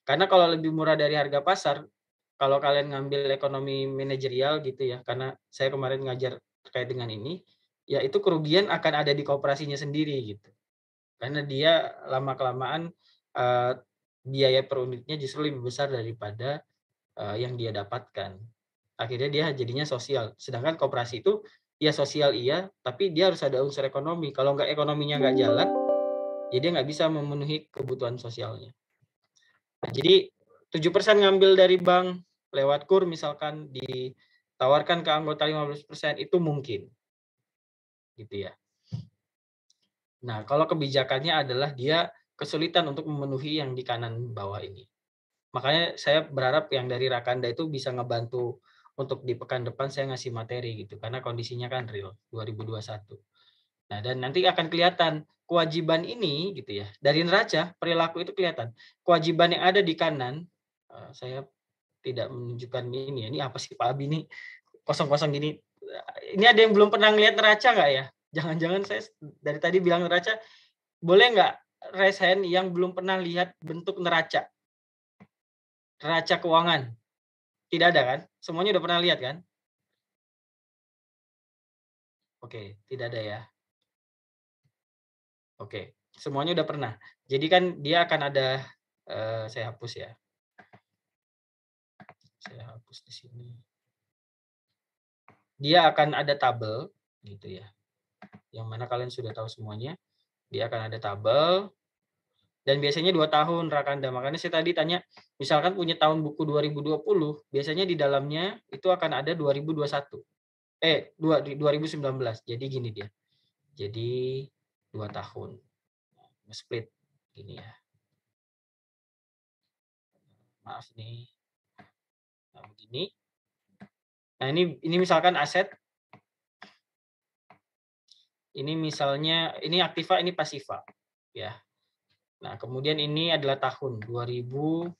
Karena kalau lebih murah dari harga pasar, kalau kalian ngambil ekonomi manajerial gitu ya, karena saya kemarin ngajar terkait dengan ini, ya itu kerugian akan ada di koperasinya sendiri gitu. Karena dia lama-kelamaan biaya per unitnya justru lebih besar daripada yang dia dapatkan. Akhirnya dia jadinya sosial. Sedangkan koperasi itu ya sosial iya, tapi dia harus ada unsur ekonomi. Kalau nggak ekonominya nggak jalan, ya dia nggak bisa memenuhi kebutuhan sosialnya. Nah, jadi 7% ngambil dari bank lewat KUR misalkan ditawarkan ke anggota 15% itu mungkin. gitu ya. Nah, kalau kebijakannya adalah dia kesulitan untuk memenuhi yang di kanan bawah ini. Makanya saya berharap yang dari Rakanda itu bisa ngebantu untuk di pekan depan saya ngasih materi gitu, karena kondisinya kan real 2021. Nah, dan nanti akan kelihatan kewajiban ini gitu ya. Dari neraca perilaku itu kelihatan. Kewajiban yang ada di kanan, saya tidak menunjukkan ini ya. Ini apa sih Pak Abi ini kosong-kosong gini. Ini ada yang belum pernah ngelihat neraca nggak ya? Jangan-jangan saya dari tadi bilang neraca, boleh nggak raise hand yang belum pernah lihat bentuk neraca? Neraca keuangan. Tidak ada kan? Semuanya udah pernah lihat kan? Oke, tidak ada ya. Oke, semuanya udah pernah. Jadi kan dia akan ada, saya hapus ya. Saya hapus di sini. Dia akan ada tabel, gitu ya. Yang mana kalian sudah tahu semuanya. Dia akan ada tabel. Dan biasanya 2 tahun Rakanda. Makanya saya tadi tanya, misalkan punya tahun buku 2020, biasanya di dalamnya itu akan ada 2021. 2019. Jadi gini dia. Jadi 2 tahun. Split gini ya. Maaf nih. Nah, begini. Nah, ini misalkan aset. Ini misalnya ini aktiva, ini pasiva, ya. Nah, kemudian ini adalah tahun 2000.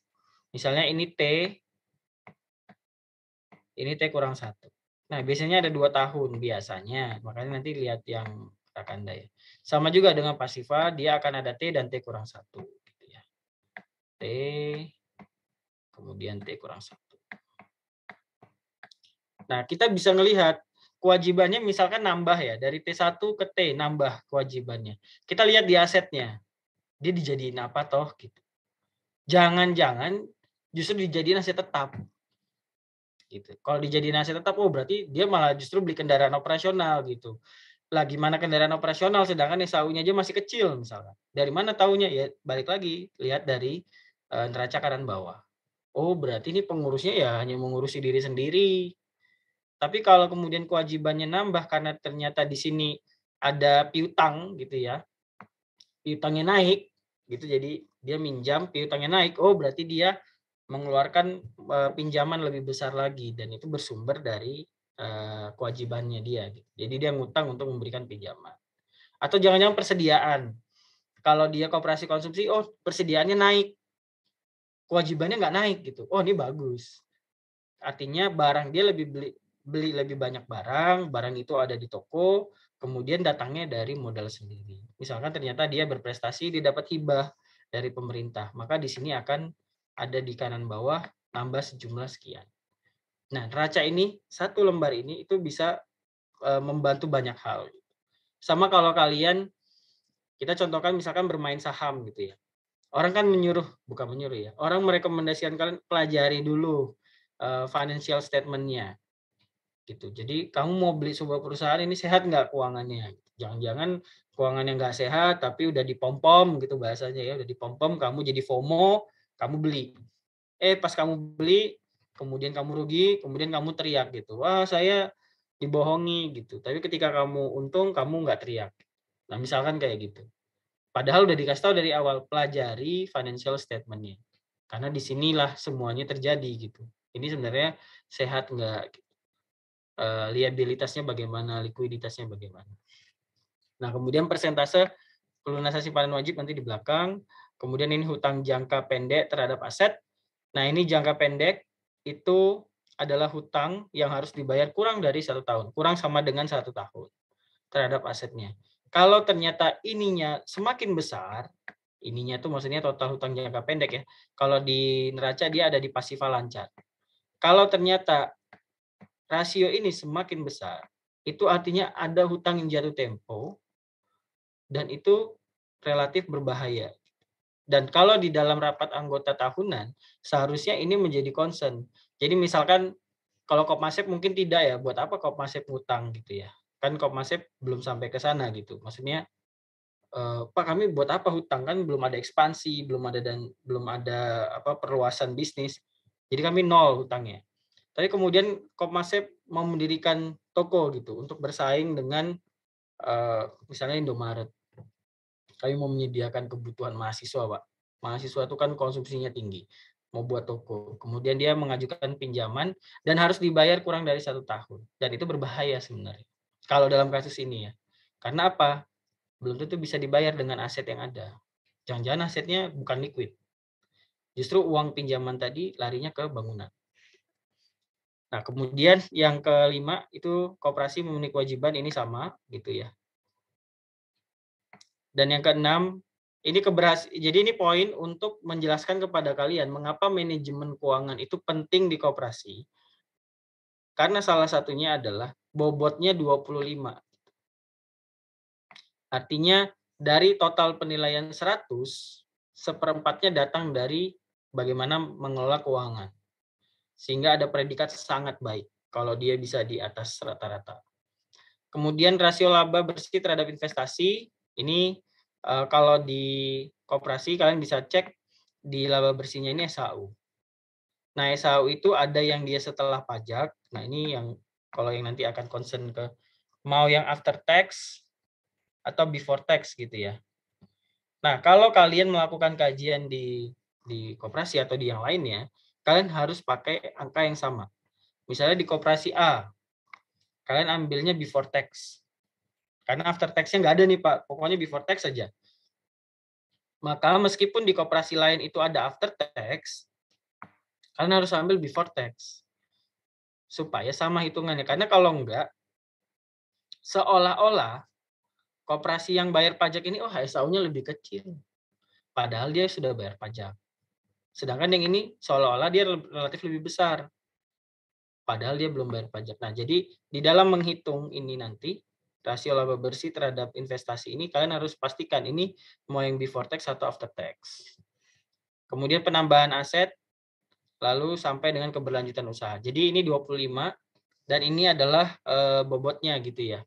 Misalnya ini T. Ini T kurang 1. Nah, biasanya ada 2 tahun biasanya. Makanya nanti lihat yang Rakanda ya. Sama juga dengan pasiva, dia akan ada T dan T kurang 1 gitu ya. T kemudian T kurang 1. Nah, kita bisa melihat kewajibannya misalkan nambah ya, dari T1 ke T nambah kewajibannya. Kita lihat di asetnya. Dia dijadiin apa toh gitu. Jangan-jangan justru dijadiin aset tetap. Gitu. Kalau dijadiin aset tetap, oh berarti dia malah justru beli kendaraan operasional gitu. Lah gimana kendaraan operasional sedangkan SAU-nya aja masih kecil misalkan. Dari mana taunya? Ya balik lagi, lihat dari neraca kanan bawah. Oh, berarti ini pengurusnya ya hanya mengurusi diri sendiri. Tapi kalau kemudian kewajibannya nambah karena ternyata di sini ada piutang gitu ya. Piutangnya naik gitu, jadi dia minjam, piutangnya naik. Oh, berarti dia mengeluarkan pinjaman lebih besar lagi dan itu bersumber dari kewajibannya dia. Gitu. Jadi dia ngutang untuk memberikan pinjaman. Atau jangan-jangan persediaan. Kalau dia koperasi konsumsi, oh persediaannya naik. Kewajibannya nggak naik gitu. Oh, ini bagus. Artinya barang dia beli lebih banyak barang itu ada di toko, kemudian datangnya dari modal sendiri. Misalkan ternyata dia berprestasi, dia dapat hibah dari pemerintah, maka di sini akan ada di kanan bawah nambah sejumlah sekian. Nah, neraca ini, 1 lembar ini itu bisa membantu banyak hal. Sama kalau kalian, kita contohkan misalkan bermain saham gitu ya. Orang kan bukan menyuruh ya, orang merekomendasikan kalian pelajari dulu financial statement-nya. Gitu. Jadi kamu mau beli sebuah perusahaan ini sehat nggak keuangannya? Jangan-jangan keuangannya nggak sehat tapi udah dipom-pom gitu bahasanya ya, udah dipom-pom, kamu jadi FOMO, kamu beli. Pas kamu beli, kemudian kamu rugi, kemudian kamu teriak gitu. Wah, saya dibohongi gitu. Tapi ketika kamu untung, kamu nggak teriak. Nah, misalkan kayak gitu. Padahal udah dikasih tahu dari awal, pelajari financial statement-nya. Karena disinilah semuanya terjadi gitu. Ini sebenarnya sehat nggak? Liabilitasnya bagaimana, likuiditasnya bagaimana. Nah, kemudian persentase pelunasasi panen wajib nanti di belakang. Kemudian ini hutang jangka pendek terhadap aset. Nah, ini jangka pendek itu adalah hutang yang harus dibayar kurang dari 1 tahun, kurang sama dengan 1 tahun terhadap asetnya. Kalau ternyata ininya semakin besar, ininya tuh maksudnya total hutang jangka pendek ya. Kalau di neraca dia ada di pasiva lancar. Kalau ternyata rasio ini semakin besar, itu artinya ada hutang yang jatuh tempo, dan itu relatif berbahaya. Dan kalau di dalam rapat anggota tahunan, seharusnya ini menjadi concern. Jadi misalkan, kalau Kopmasep mungkin tidak ya, buat apa Kopmasep hutang gitu ya. Kan Kopmasep belum sampai ke sana gitu. Maksudnya, Pak kami buat apa hutang, kan belum ada ekspansi, belum ada perluasan bisnis. Jadi kami 0 hutangnya. Tapi kemudian Kopmasep mau mendirikan toko gitu untuk bersaing dengan misalnya Indomaret. Kami mau menyediakan kebutuhan mahasiswa, Pak. Mahasiswa itu kan konsumsinya tinggi, mau buat toko. Kemudian dia mengajukan pinjaman dan harus dibayar kurang dari 1 tahun. Dan itu berbahaya sebenarnya. Kalau dalam kasus ini ya. Karena apa? Belum tentu bisa dibayar dengan aset yang ada. Jangan-jangan asetnya bukan liquid. Justru uang pinjaman tadi larinya ke bangunan. Nah, kemudian yang kelima itu koperasi memenuhi kewajiban, ini sama gitu ya. Dan yang keenam, jadi ini poin untuk menjelaskan kepada kalian mengapa manajemen keuangan itu penting di koperasi. Karena salah satunya adalah bobotnya 25. Artinya dari total penilaian 100, seperempatnya datang dari bagaimana mengelola keuangan. Sehingga ada predikat sangat baik kalau dia bisa di atas rata-rata. Kemudian rasio laba bersih terhadap investasi, ini kalau di koperasi kalian bisa cek di laba bersihnya ini SHU. Nah, SHU itu ada yang dia setelah pajak. Nah, ini yang kalau yang nanti akan concern ke mau yang after tax atau before tax gitu ya. Nah, kalau kalian melakukan kajian di koperasi atau di yang lainnya, kalian harus pakai angka yang sama. Misalnya di koperasi A, kalian ambilnya before tax. Karena after tax-nya nggak ada nih, Pak. Pokoknya before tax saja. Maka meskipun di koperasi lain itu ada after tax, kalian harus ambil before tax. Supaya sama hitungannya. Karena kalau enggak, seolah-olah koperasi yang bayar pajak ini, HSAU-nya lebih kecil. Padahal dia sudah bayar pajak. Sedangkan yang ini seolah-olah dia relatif lebih besar. Padahal dia belum bayar pajak. Nah, jadi di dalam menghitung ini nanti, rasio laba bersih terhadap investasi ini, kalian harus pastikan ini mau yang before tax atau after tax. Kemudian penambahan aset, lalu sampai dengan keberlanjutan usaha. Jadi ini 25, dan ini adalah bobotnya gitu ya.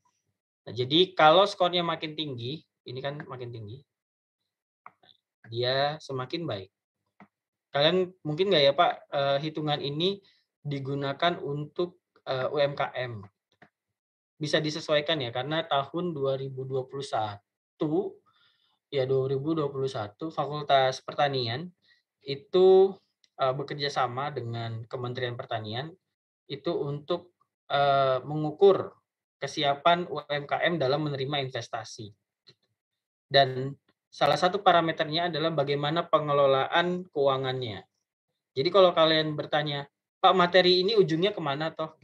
Nah, jadi kalau skornya makin tinggi, ini kan makin tinggi, dia semakin baik. Kalian mungkin nggak ya Pak, hitungan ini digunakan untuk UMKM. Bisa disesuaikan ya, karena tahun 2021 Fakultas Pertanian itu bekerja sama dengan Kementerian Pertanian itu untuk mengukur kesiapan UMKM dalam menerima investasi. Dan salah satu parameternya adalah bagaimana pengelolaan keuangannya. Jadi kalau kalian bertanya, Pak, materi ini ujungnya kemana toh?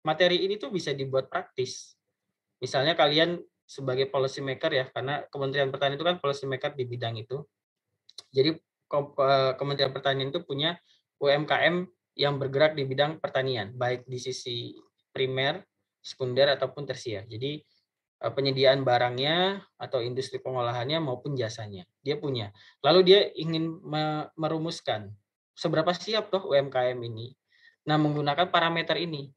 Materi ini tuh bisa dibuat praktis. Misalnya kalian sebagai policy maker ya, karena Kementerian Pertanian itu kan policy maker di bidang itu. Jadi Kementerian Pertanian itu punya UMKM yang bergerak di bidang pertanian, baik di sisi primer, sekunder, ataupun tersier. Jadi penyediaan barangnya atau industri pengolahannya maupun jasanya. Dia punya. Lalu dia ingin merumuskan seberapa siap toh UMKM ini. Nah, menggunakan parameter ini.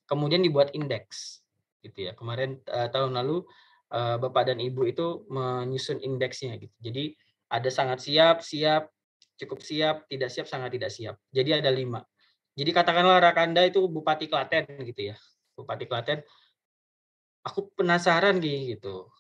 Kemudian dibuat indeks gitu ya. Kemarin tahun lalu Bapak dan Ibu itu menyusun indeksnya gitu. Jadi ada sangat siap, cukup siap, tidak siap, sangat tidak siap. Jadi ada 5. Jadi katakanlah Rakanda itu Bupati Klaten gitu ya. Bupati Klaten, aku penasaran gitu.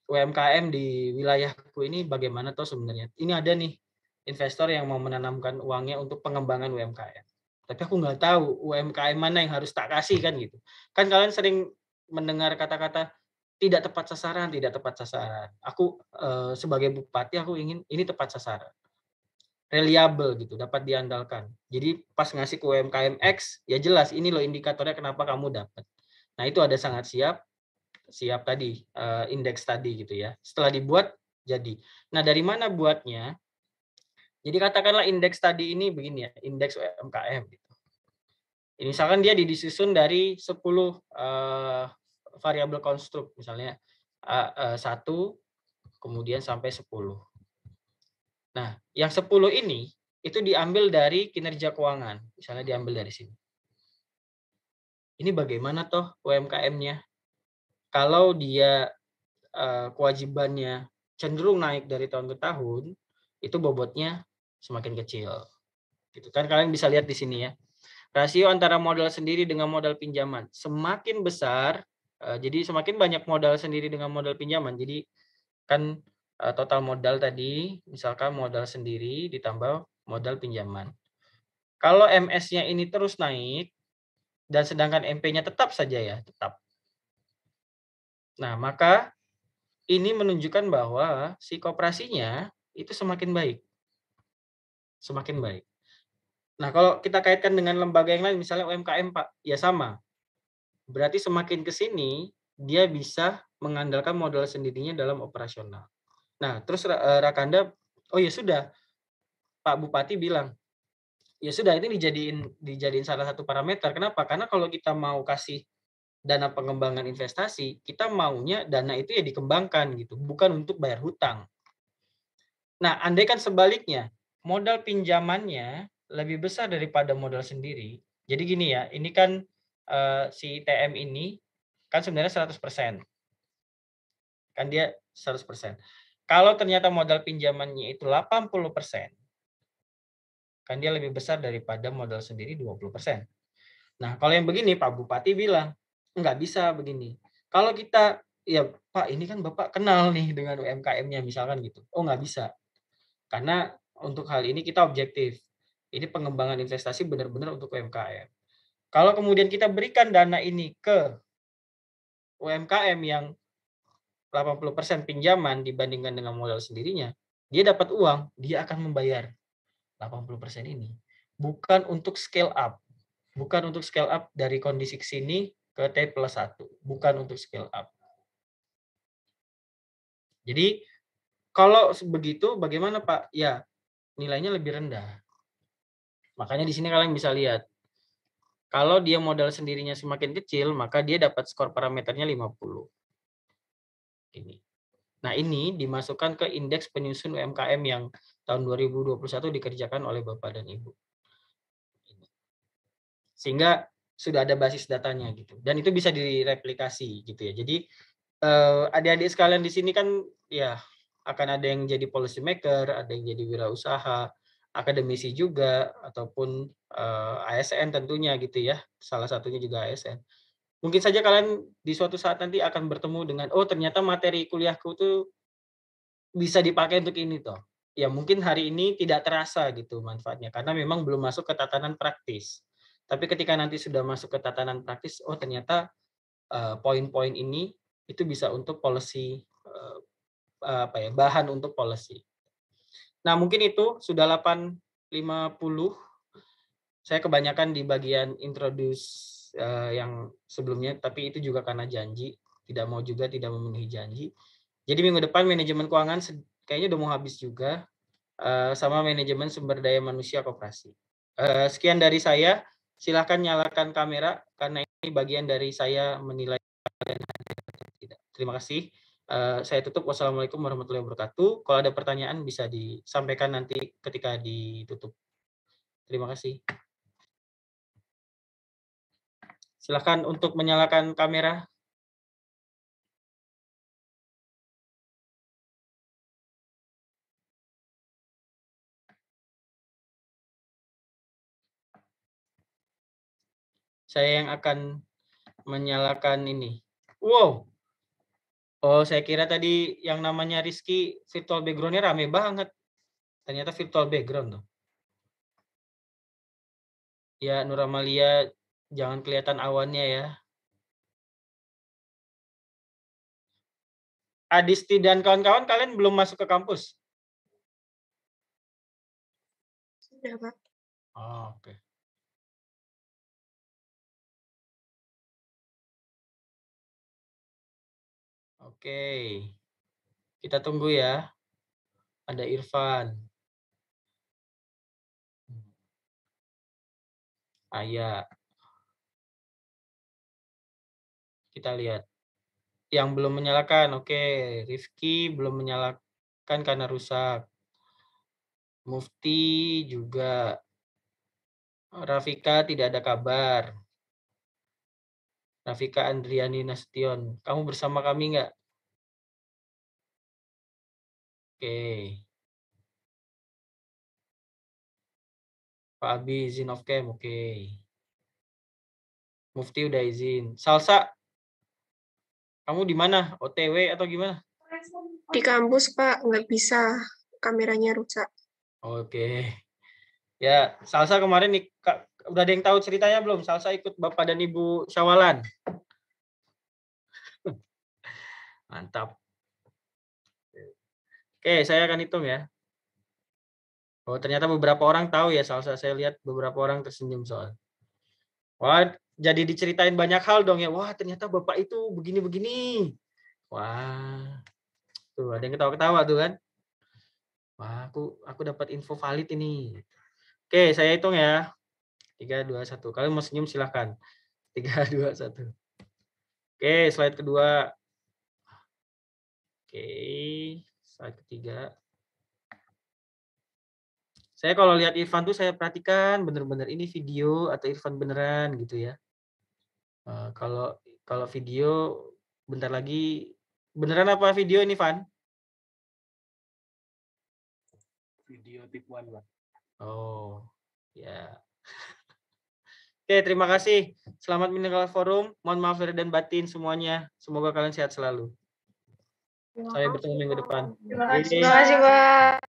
UMKM di wilayahku ini bagaimana toh sebenarnya. Ini ada nih investor yang mau menanamkan uangnya untuk pengembangan UMKM. Tapi aku nggak tahu UMKM mana yang harus tak kasih kan gitu. Kan kalian sering mendengar kata-kata tidak tepat sasaran, tidak tepat sasaran. Aku sebagai bupati aku ingin ini tepat sasaran. Reliable gitu, dapat diandalkan. Jadi pas ngasih ke UMKM X, ya jelas ini loh indikatornya kenapa kamu dapat. Nah, itu ada sangat siap tadi, indeks tadi gitu ya. Setelah dibuat jadi. Nah, dari mana buatnya? Jadi katakanlah indeks tadi ini begini ya, indeks UMKM gitu. Misalkan dia disusun dari 10 variabel konstruk, misalnya 1 kemudian sampai 10. Nah, yang 10 ini itu diambil dari kinerja keuangan, misalnya diambil dari sini. Ini bagaimana toh UMKM-nya? Kalau dia kewajibannya cenderung naik dari tahun ke tahun, itu bobotnya semakin kecil. Gitu kan kalian bisa lihat di sini ya. Rasio antara modal sendiri dengan modal pinjaman semakin besar, Jadi semakin banyak modal sendiri dengan modal pinjaman. Jadi kan total modal tadi, misalkan modal sendiri ditambah modal pinjaman. Kalau MS-nya ini terus naik, dan sedangkan MP-nya tetap saja ya, tetap. Nah, maka ini menunjukkan bahwa si koperasinya itu semakin baik. Semakin baik. Nah, kalau kita kaitkan dengan lembaga yang lain, misalnya UMKM, Pak, ya sama. Berarti semakin ke sini, dia bisa mengandalkan modal sendirinya dalam operasional. Nah, terus Rakanda, oh ya sudah, Pak Bupati bilang, ya sudah ini dijadiin salah satu parameter. Kenapa? Karena kalau kita mau kasih dana pengembangan investasi, kita maunya dana itu ya dikembangkan gitu, bukan untuk bayar hutang. Nah, andai kan sebaliknya, modal pinjamannya lebih besar daripada modal sendiri. Jadi gini ya, ini kan si TM ini kan sebenarnya 100%. Kan dia 100%. Kalau ternyata modal pinjamannya itu 80%, kan dia lebih besar daripada modal sendiri 20%. Nah, kalau yang begini Pak Bupati bilang, nggak bisa begini. Kalau kita, ya Pak ini kan Bapak kenal nih dengan UMKM-nya misalkan gitu. Oh nggak bisa. Karena untuk hal ini kita objektif. Ini pengembangan investasi benar-benar untuk UMKM. Kalau kemudian kita berikan dana ini ke UMKM yang 80% pinjaman dibandingkan dengan modal sendirinya, dia dapat uang, dia akan membayar 80% ini. Bukan untuk scale up. Bukan untuk scale up dari kondisi ke sini ke T+1. Bukan untuk scale up. Jadi, kalau begitu bagaimana Pak? Ya, nilainya lebih rendah. Makanya di sini kalian bisa lihat. Kalau dia modal sendirinya semakin kecil, maka dia dapat skor parameternya 50. Ini. Nah, ini dimasukkan ke indeks penyusun UMKM yang tahun 2021 dikerjakan oleh Bapak dan Ibu. Sehingga sudah ada basis datanya gitu. Dan itu bisa direplikasi gitu ya. Jadi adik-adik sekalian di sini kan ya akan ada yang jadi policy maker, ada yang jadi wirausaha, akademisi juga, ataupun ASN tentunya gitu ya. Salah satunya juga ASN. Mungkin saja kalian di suatu saat nanti akan bertemu dengan, oh ternyata materi kuliahku itu bisa dipakai untuk ini toh. Ya mungkin hari ini tidak terasa gitu manfaatnya, karena memang belum masuk ke tatanan praktis. Tapi ketika nanti sudah masuk ke tatanan praktis, oh ternyata poin-poin ini itu bisa untuk policy, bahan untuk policy. Nah mungkin itu sudah 8.50. Saya kebanyakan di bagian introduce yang sebelumnya, tapi itu juga karena janji, tidak mau juga tidak memenuhi janji. Jadi minggu depan manajemen keuangan kayaknya udah mau habis juga, sama manajemen sumber daya manusia koperasi. Sekian dari saya, silahkan nyalakan kamera karena ini bagian dari saya menilai kalian atau tidak. Terima kasih. Saya tutup. Wassalamualaikum warahmatullahi wabarakatuh. Kalau ada pertanyaan bisa disampaikan nanti ketika ditutup. Terima kasih. Silakan untuk menyalakan kamera. Saya yang akan menyalakan ini. Wow. Oh, saya kira tadi yang namanya Rizky virtual background-nya rame banget. Ternyata virtual background tuh. Ya, Nur Amalia, jangan kelihatan awannya ya. Adisti dan kawan-kawan, kalian belum masuk ke kampus? Sudah, Pak. Oh, oke. Oke. Kita tunggu ya. Ada Irfan. Aya. Kita lihat. Yang belum menyalakan, oke. Rifki belum menyalakan karena rusak. Mufti juga. Rafika tidak ada kabar. Rafika Andriani Nasution. Kamu bersama kami nggak? Oke. Pak Abi izin off cam, oke. Mufti udah izin. Salsa, Kamu di mana? OTW atau gimana? Di kampus, Pak, nggak bisa. Kameranya rusak. Oke. Ya, Salsa kemarin nih, Kak, udah ada yang tahu ceritanya belum? Salsa ikut Bapak dan Ibu Syawalan. Mantap. Oke, saya akan hitung ya. Oh, ternyata beberapa orang tahu ya Salsa. Saya lihat beberapa orang tersenyum soal. Wah, jadi diceritain banyak hal dong ya. Wah, ternyata Bapak itu begini-begini. Wah. Tuh, ada yang ketawa-ketawa tuh kan. Wah, aku dapat info valid ini. Oke, saya hitung ya. 3, 2, 1. Kalian mau senyum silahkan. 3, 2, 1. Oke, slide kedua. Oke, slide ketiga. Saya kalau lihat Irfan tuh saya perhatikan bener-bener ini video atau Irfan beneran gitu ya. Kalau video bentar lagi beneran apa video ini, Van? Video tipuan, Pak. Oh, ya. Oke, terima kasih. Selamat meninggal forum. Mohon maaf lahir dan batin semuanya. Semoga kalian sehat selalu. Sampai bertemu minggu depan. Terima kasih, Pak.